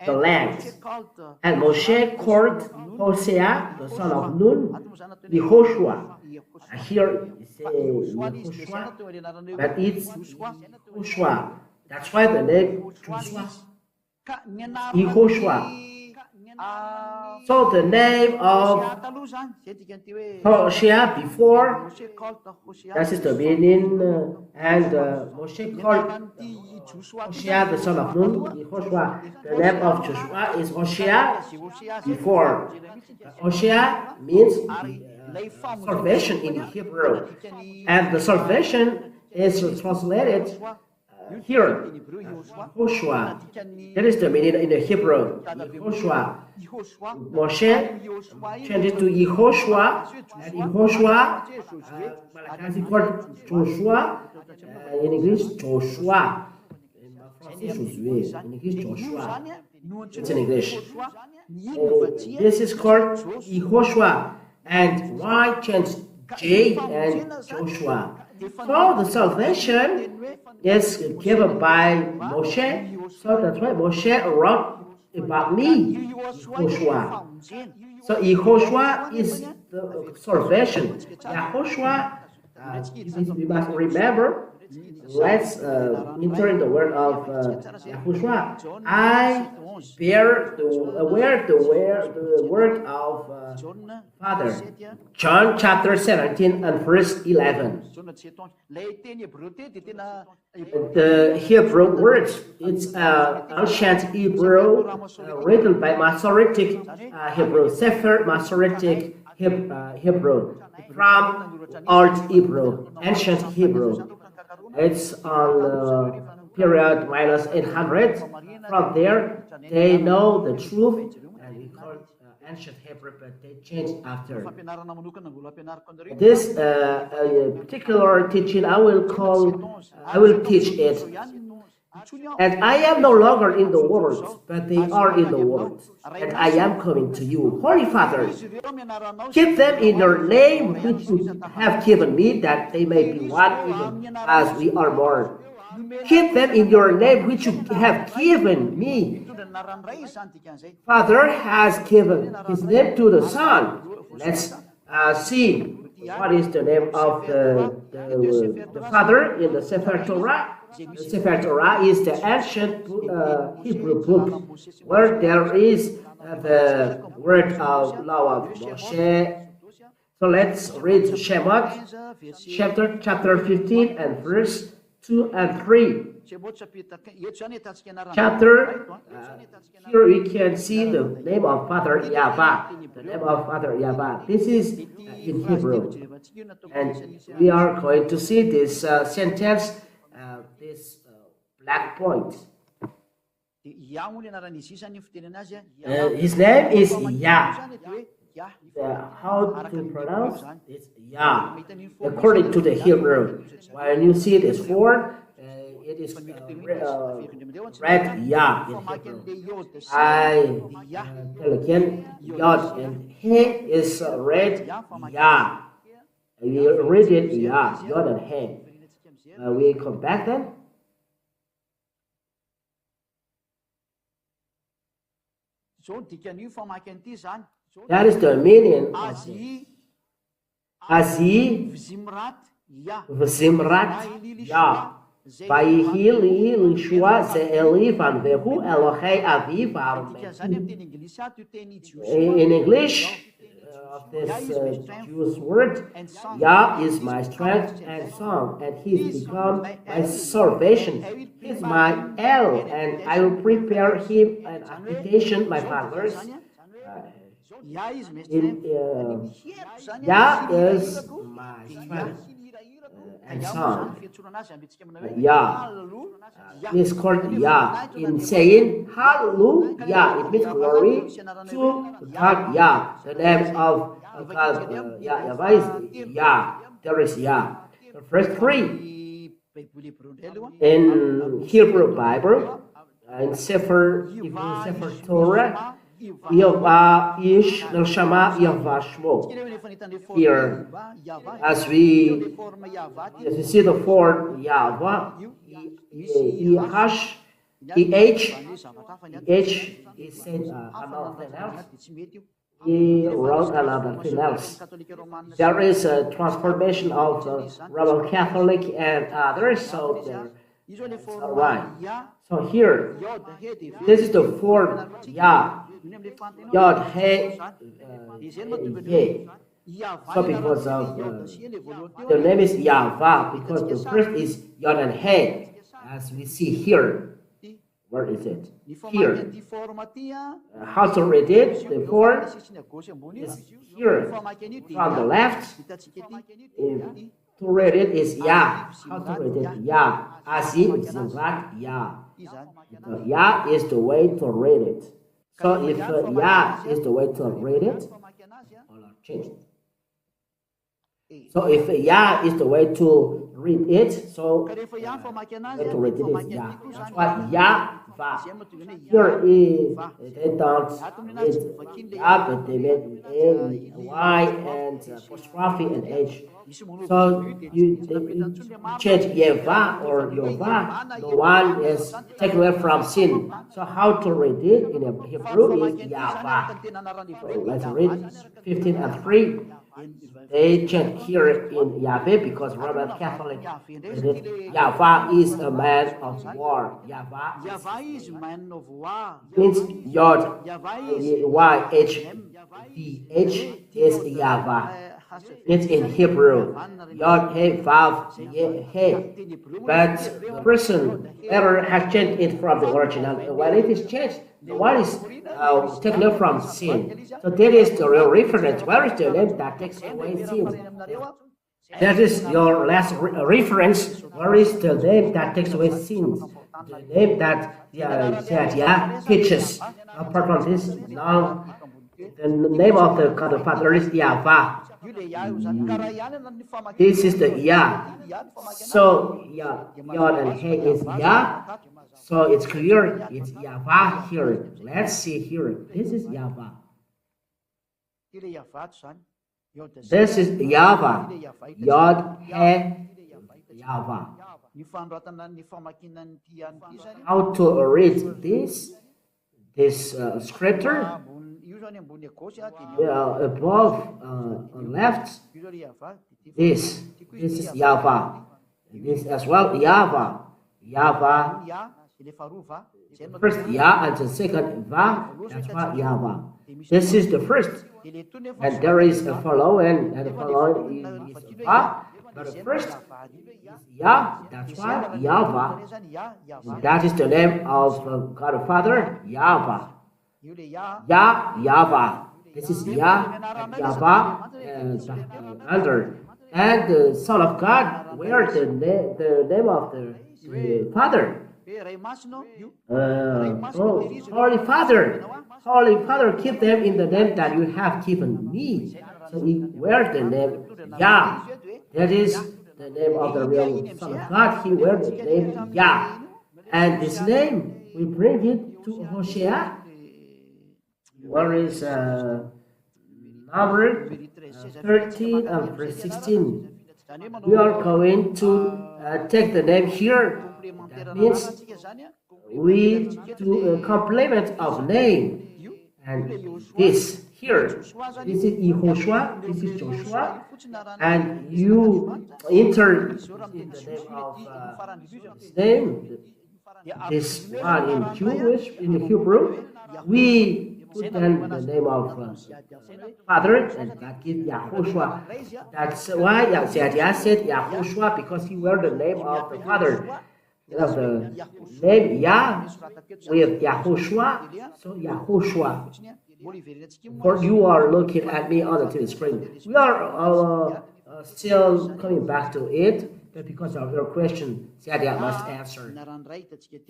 the land. And Moshe called Hosea, the son of Nun, Yehoshua. Here it says Yehoshua, but it's Yehoshua. That's why the name Joshua, Yehoshua. So the name of Hosea before, that is the meaning, and Moshe called Hosea the son of Nun, Yehoshua. The name of Joshua is Hosea before. Hosea means salvation in Hebrew, and the salvation is translated here, Yehoshua. That is the meaning in the Hebrew, Yehoshua. Moshe changed it to Yehoshua, and Yehoshua is called Joshua, in English, Joshua. In English, Joshua. It's in English. This is called Yehoshua. And why change J and Joshua? So the salvation is given by Moshe. So that's why Moshe wrote about me, Yehoshua. So Yehoshua is the salvation. Yehoshua, we must remember. Let's enter in the word of Yahushua. I bear the word of Father. John chapter 17 and verse 11. The Hebrew words, it's ancient Hebrew written by Masoretic Hebrew, Sefer Masoretic Hebrew, from Old Hebrew, ancient Hebrew. It's on period minus 800. From there, they know the truth, and we call it ancient Hebrew, but they changed after. This particular teaching, I will teach it And I am no longer in the world, but they are in the world, and I am coming to you. Holy Father, keep them in your name which you have given me, that they may be one even as we are one. Keep them in your name which you have given me. Father has given his name to the Son. Let's see what is the name of the Father in the Sefer Torah. The Sefer Torah is the ancient Hebrew book where there is the word of law of Moshe. So let's read Shemot chapter 15 and verse 2 and 3. Here we can see the name of Father Yahweh. The name of Father Yahweh. This is in Hebrew. And we are going to see this sentence, this black point. His name is Yah. How to pronounce it? Yah. According to the Hebrew, when you see this word, it is read Yah in Hebrew. I tell again, Yod and He is read Yah. We read it Yah, Yod and He. We come back then. That is the meaning of it. Azi v'zimrat Yah. Vayihi li l'shua ze'eli van vehu Elohei aviv in English, this Jewish word, Yah is my strength and song, and He's become my salvation. He's my El, and I will prepare Him an habitation, my fathers. Yah is my strength and song. Yah is called Yah in saying Hallelujah. It means glory to God. Yah. The name of God, Yahweh is Yah. There is Yah. Verse 3 in Hebrew Bible, in Sefer Torah, Yahweh ish neshama Yahweh shmo. Here, as we see the form Yahweh, Yehash, EH is said another thing else. He wrote another thing else. There is a transformation of the Roman Catholic and others, so that's alright. So here, this is the form Yah. Yod, He, He. So because of the name is Yahweh, because the first is Yod and He, as we see here. Where is it? Here. How to read it? The form is here. From the left, to read it is Yah. How to read it? Yah. Azi, Zimrat, Yah. Yah is the way to read it. So if Yah is the way to read it, change it. So if Yah is the way to read it, so the way to read it is Yah. That's why Yah, Va. Here is, they don't read Yah, but they made A, Y, and apostrophe and H. So you change Yeva or Yova, the one is taken away from sin. So how to read it in Hebrew is Yahweh. So let's read 15 and 3. They change here in Yahweh because Roman Catholic read it. Yahweh is a man of war. Yahweh is man of war. Means Yod, Y-H-V-H is Yahweh. It's in Hebrew, Yod, He, Vav, He. But the person ever has changed it from the original. When it is changed, the one is taken away from sin. So that is the real reference. Where is the name that takes away sin? That is your last reference. Where is the name that takes away sins? The name that Yah teaches. Apart from this, now the name of the God the Father is Yahweh. This is the Yah. So Yod and He is Yah. So it's clear, it's Yahweh here. Let's see here. This is Yahweh. This is Yahweh. Yod, He, Yahweh. How to read this scripture? Above left, this is Yahweh. This as well, Yahweh. Yahweh. First Yah and the second Va. That's why Yahweh. This is the first, and there is a following, and the following is Va. But the first is Yah. That's why Yahweh. That is the name of God the Father, Yahweh. Yahweh. This is Yah and Yahweh under. And the Son of God, where the name of the Father? Holy Father. Holy Father, keep them in the name that you have given me. So where the name Yah? That is the name of the real Son of God. He wears the name Yah. And this name, we bring it to Hosea. Where is number 13 and verse 16? We are going to take the name here. That means we do a complement of name. And this here, this is Yahoshua, this is Joshua, and you enter in the name of his name, this one in Jewish, in Hebrew, we put then the name of Father, and God gives Yahoshua. That's why Yah said Yahoshua, because he wears the name of the Father. You know, the name Yah with Yahoshua, so Yahoshua. For you are looking at me on the TV screen. We are still coming back to it, but because of your question, Sadia must answer.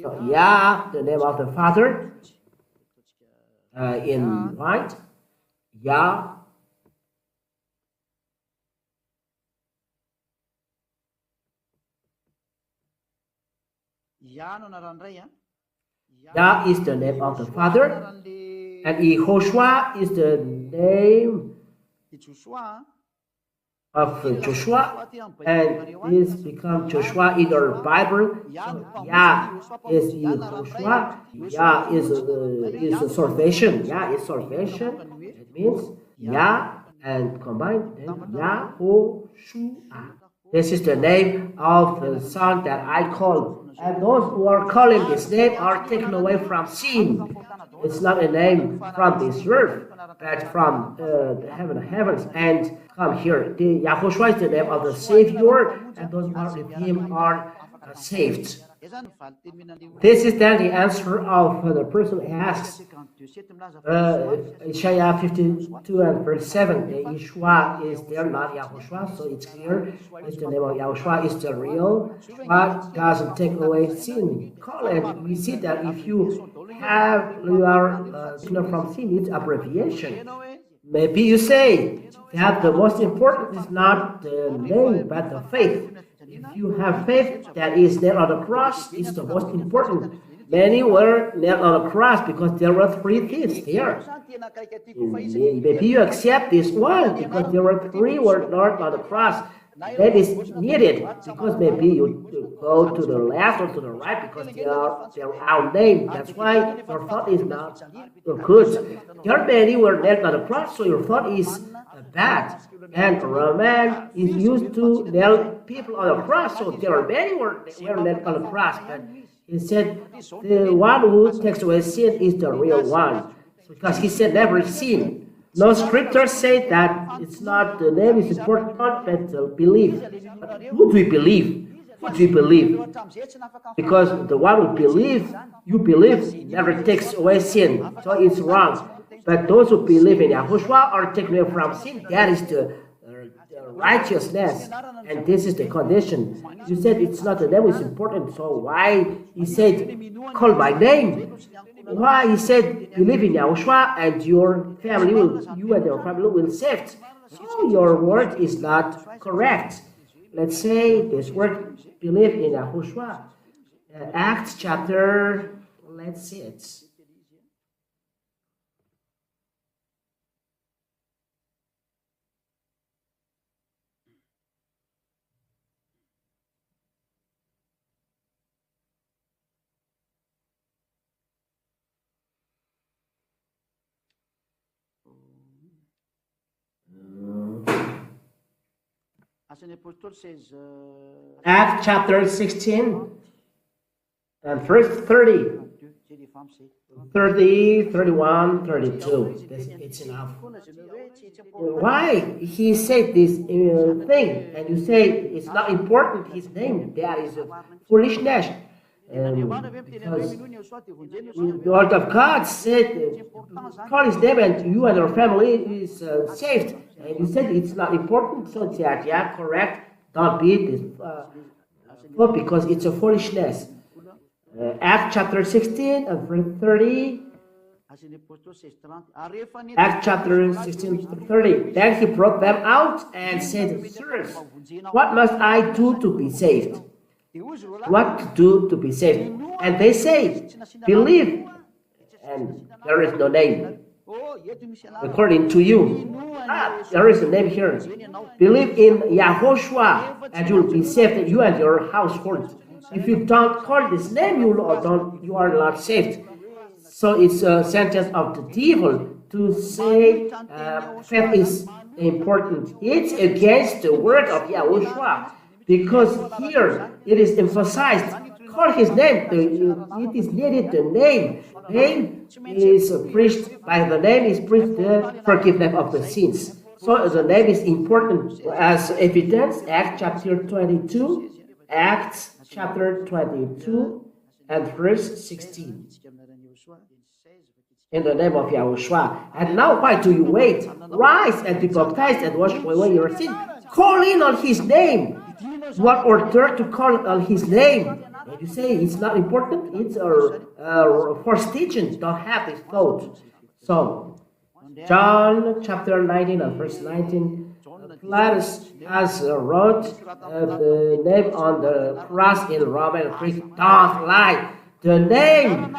So Yah, the name of the Father, in white, Yah. Yah is the name of the Father, and Yahoshua is the name of Joshua, and this becomes Joshua in our Bible. So Yah is Yahoshua. Yah is salvation. Yah is salvation. It means Yah and combined then Yahoshua. This is the name of the Son that I call. And those who are calling this name are taken away from sin. It's not a name from this earth, but from the heavens, and come here. The Yahoshua is the name of the Savior, and those who are with him are saved. This is then the answer of the person who asks, Isaiah 52 and verse 7, Yeshua is there, not Yahushua, so it's clear, it's the name of Yahushua, is the real. God doesn't take away sin. And we see that if you are sinner from sin, it's abbreviation. Maybe you say that the most important is not the name, but the faith. If you have faith that is nailed on the cross, it's the most important. Many were nailed on the cross because there were three thieves there. Maybe you accept this one because there were three were nailed on the cross. That is needed because maybe you go to the left or to the right because they are outnamed. That's why your thought is not good. There are many were nailed on the cross, so your thought is bad. And Roman is used to nail people on the cross, so there are many were nailed on the cross. But he said the one who takes away sin is the real one, because he said never sin. No scriptures say that it's not the name is important, but the belief. But who do we believe? Who do we believe? Because the one who believes, you believe, never takes away sin, so it's wrong. But those who believe in Yahushua are taken away from sin. That is the righteousness, and this is the condition. You said it's not the name is important, so why he said call my name? Why he said believe in Yahushua and your family will, you and your family will saved? So your word is not correct. Let's say this word believe in Yahushua. Acts chapter, let's see it. Acts chapter 16 and verse 30. 30, 31, 32. It's enough. Why he said this thing and you say it's not important his name? That is foolishness. Because the word of God said, call his name and you and your family is saved. And you said it's not important, so that, yeah, correct, don't be this, because it's a foolishness. Acts chapter 16 and verse 30. Acts chapter 16 30. Then he brought them out and said, sirs, what must I do to be saved? What to do to be saved? And they say, believe, and there is no name. According to you, there is a name here. Believe in Yahoshua, and you will be saved, you and your household. If you don't call this name, you are not saved. So it's a sentence of the devil to say faith is important. It's against the word of Yahushua, because here it is emphasized. Call his name. It is needed the name. Name is preached by the name is preached the forgiveness of the sins. So the name is important as evidence. Acts chapter 22. Acts chapter 22 and verse 16. In the name of Yahushua. And now why do you wait? Rise and be baptized and wash away your sin. Call in on his name. What order to call on his name? And you say it's not important. It's a first teaching. Don't have this thought. So, John chapter 19 and verse 19. Pilatus has wrote the name on the cross in Roman Greek. Don't lie. The name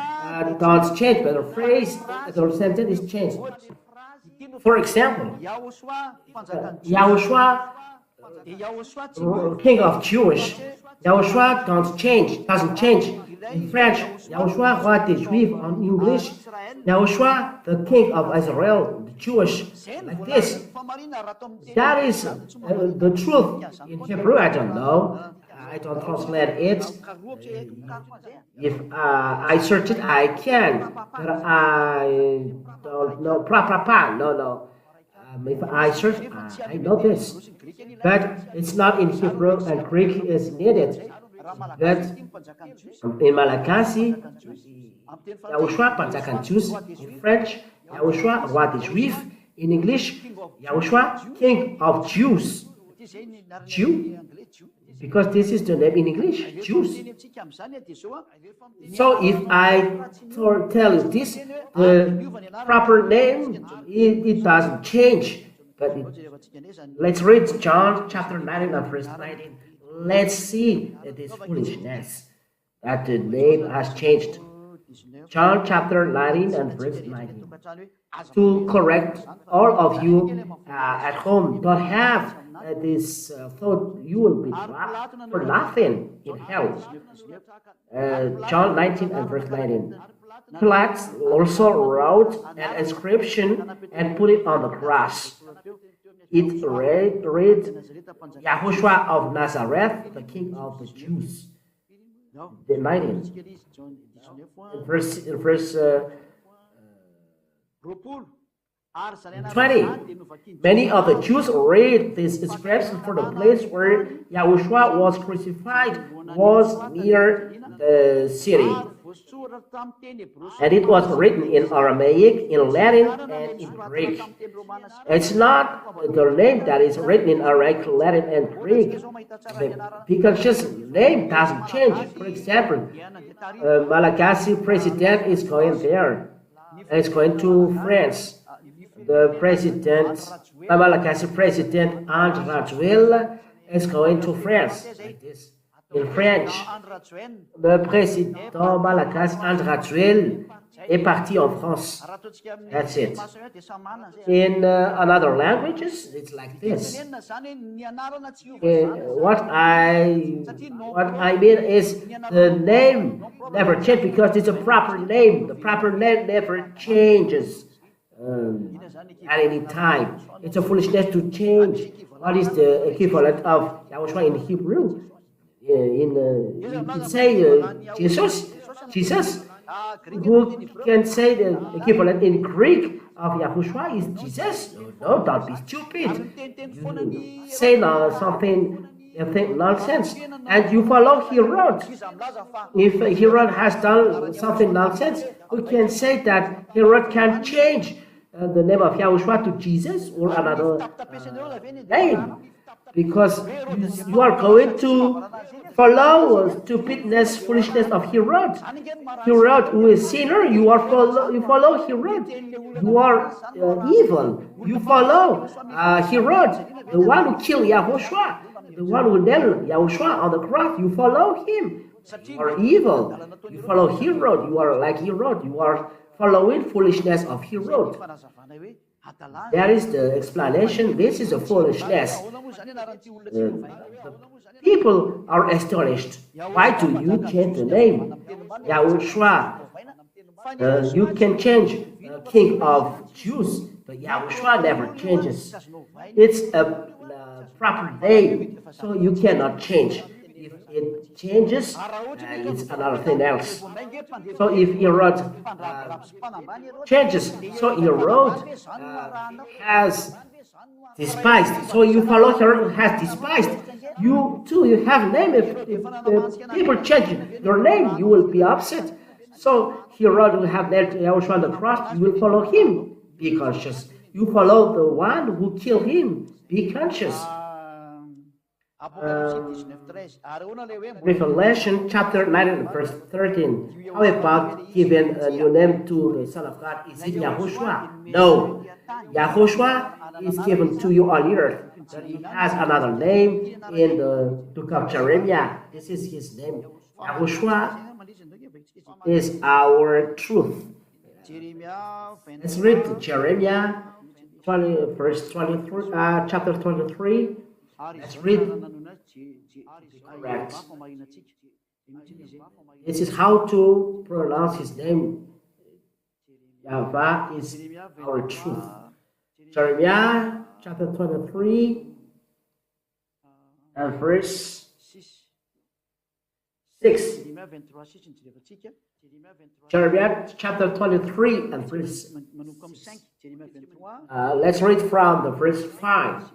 don't change, but the phrase, the sentence is changed. For example, Yahushua, King of Jewish. Yahushua doesn't change. In French, Yahushua, roi des Juifs. In English, Yahushua, the King of Israel, the Jewish, like this. That is the truth. In Hebrew, I don't know. I don't translate it. If I search it, I can. But I don't know. No. If I search, I know this. But it's not in Hebrew and Greek is needed. But in Malagasy, Yahushua pantakan Jews. In French, Yahushua roi des Juifs. In English, Yahushua King of Jews. Jew? Because this is the name in English, Jews. So if I tell you this, the proper name, it doesn't change. But let's read John chapter 19 and verse 19. Let's see this foolishness, that the name has changed. John chapter 19 and verse 19. To correct all of you at home, don't have this thought you will be trapped for nothing in hell. John 19 and verse 19. Pilate also wrote an inscription and put it on the cross. It read Yahushua of Nazareth, the King of the Jews. The 19. Verse 20. Many of the Jews read this inscription, for the place where Yahushua was crucified was near the city. And it was written in Aramaic, in Latin, and in Greek. It's not the name that is written in Aramaic, Latin, and Greek. Because just name doesn't change. For example, Malagasy president is going there. It's going to France. The president Malagasy President André Rajoel is going to France, like this. In French, le président Malagasy André Rajoel est parti en France. That's it. In another languages, it's like this. What I mean is the name never changes because it's a proper name. The proper name never changes at any time. It's a foolishness to change. What is the equivalent of Yahushua in Hebrew? You can say Jesus. Who can say the equivalent in Greek of Yahushua is Jesus? No, don't be stupid. You say something, you think nonsense, and you follow Herod. If Herod has done something nonsense, we can say that Herod can change the name of Yahushua to Jesus or another name, because you are going to follow stupidness, foolishness of Herod. Herod, who is sinner, you follow Herod. You are evil. You follow Herod, the one who killed Yahushua, the one who nailed Yahushua on the cross. You follow him. You are evil. You follow Herod. You are like Herod. You are following foolishness of Herod. That is the explanation. This is a foolishness. People are astonished. Why do you change the name? Yahushua. You can change King of Jews, but Yahushua never changes. It's a proper name, so you cannot change. If it changes, it's another thing else. So if Herod changes, so Herod has despised. So you follow Herod has despised. You too, you have name. If people change your name, you will be upset. So Herod will have nailed Yahushua on the cross. You will follow him. Be conscious. You follow the one who killed him. Be conscious. Revelation chapter 9 verse 13. How about giving a new name to the Son of God? Is it Yahushua? No. Yahushua is given to you on earth. But he has another name in the book of Jeremiah. This is his name. Yahushua is our truth. Let's read Jeremiah 20, verse 23, chapter 23. Let's read. Correct. This is how to pronounce his name. Yahweh is our truth. Jeremiah chapter 23 and verse 6. Jeremiah chapter 23 and verse 6. Let's read from the verse 5.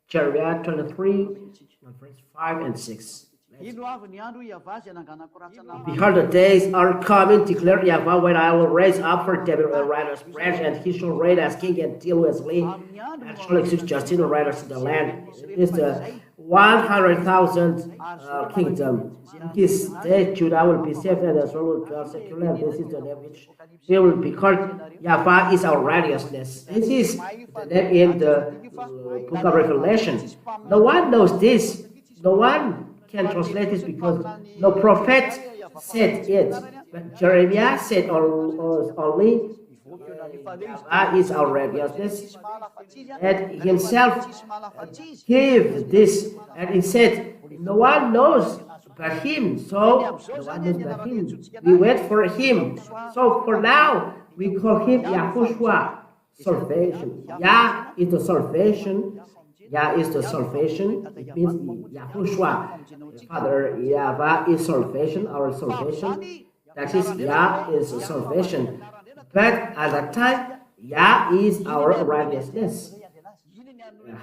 Jeremiah 23 and verse 5 and 6. Behold, the days are coming, declared Yahweh, when I will raise up for David a righteous branch, and he shall reign as king and deal with me, and shall execute justice and righteousness in the land. It is the 100,000 kingdom. In this day, Judah will be saved, and Israel will dwell securely, and this is the name which they will be called. Yahweh is our righteousness. This is the name in the book of Revelation. No one knows this. No one can translate this because no prophet said it. But Jeremiah said only Yahweh is our righteousness, and himself gave this, and he said no one knows but him. So no one knows but him. We wait for him. So for now we call him Yahushua, salvation. Yah is the salvation. Yah is the salvation. It means Yahushua. Father, Yahweh is salvation, our salvation. That is, Yah is salvation. But at that time, Yah is our righteousness.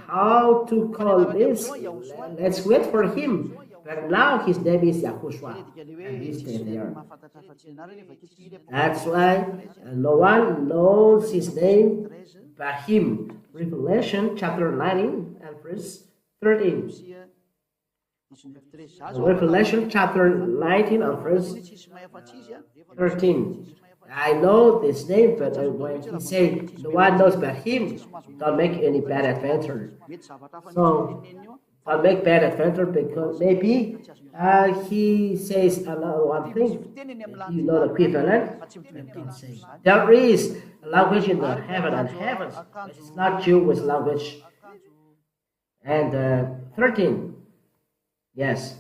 How to call this? Let's wait for him. But now his name is Yahushua. And he's there. That's why no one knows his name but him. Revelation chapter 19 and verse 13. Revelation chapter 19 and verse 13. I know this name, but when he said no one knows but him, don't make any bad adventure. So don't make bad adventure because maybe he says another one thing. You know the equivalent. Don't say. There is a language in the heaven and heavens, but it's not Jewish language. And 13. Yes.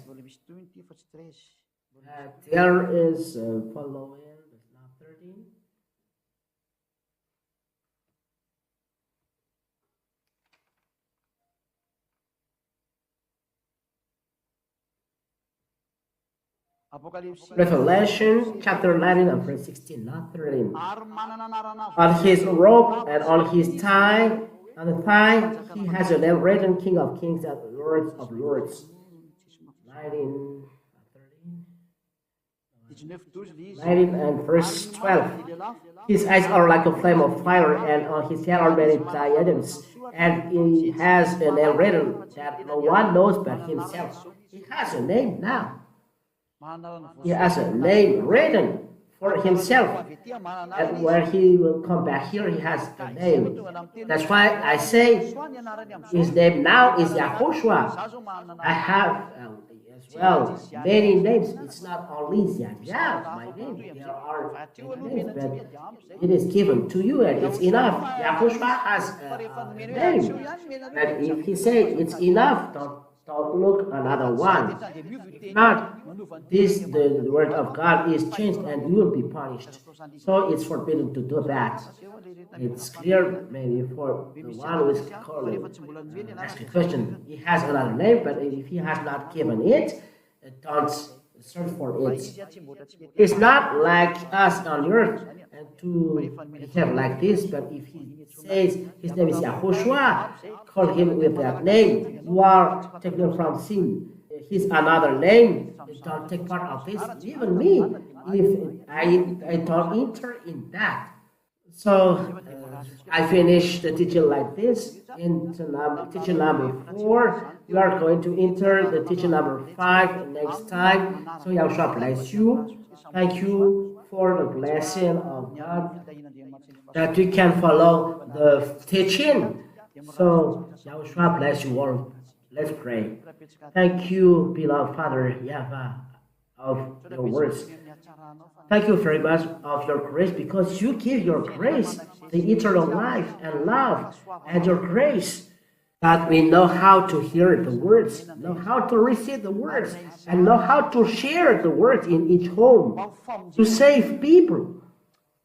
There is following. Now 13. Revelation chapter 19 and verse 16, not 13. On his robe and on his thigh, on the thigh, he has a name written, King of Kings and Lord of Lords. 19, 19 and verse 12. His eyes are like a flame of fire, and on his head are many diadems. And he has a name written that no one knows but himself. He has a name now. He has a name written for himself. And when he will come back here, he has a name. That's why I say his name now is Yahoshua. I have as well many names. It's not only Yah, my name. There are names, but it is given to you and it's enough. Yahoshua has a name. And if he says it's enough, don't look another one. If not, the word of God is changed and you will be punished. So it's forbidden to do that. It's clear maybe for the one who is calling, ask a question. He has another name, but if he has not given it, don't search for it. It's not like us on earth and to behave like this, but if he says his name is Yahoshua, call him with that name. You are taken from sin. He's another name. Don't take part of this. Even me, if I don't enter in that. So I finish the teaching like this. In teaching number 4, we are going to enter the teaching number 5 next time. So Yahushua bless you. Thank you for the blessing of God that we can follow the teaching. So Yahushua bless you all. Let's pray. Thank you, beloved Father Yahweh, of your words. Thank you very much of your grace, because you give your grace, the eternal life and love and your grace, that we know how to hear the words, know how to receive the words, and know how to share the words in each home to save people.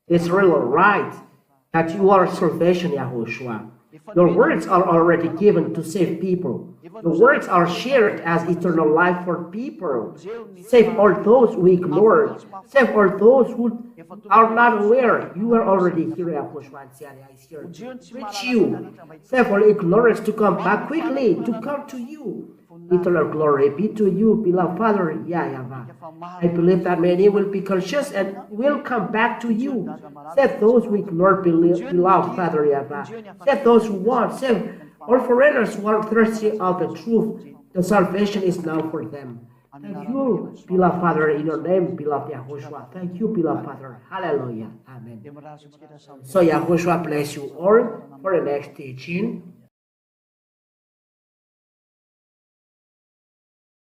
It's really right that you are salvation, Yahushua. Your words are already given to save people. Your words are shared as eternal life for people. Save all those who ignore. Save all those who are not aware. You are already here, Yahushua, and is here to reach you. Save all ignorance to come back quickly, to come to you. Eternal glory be to you, beloved Father Yahweh. I believe that many will be conscious and will come back to you. Save those who ignore, beloved Father Yahweh. Save those who want. Save all foreigners who are thirsty of the truth. The salvation is now for them. Thank you, beloved Father, in your name, beloved Yahushua. Thank you, beloved Father. Hallelujah. Amen. So Yahushua bless you all for the next teaching.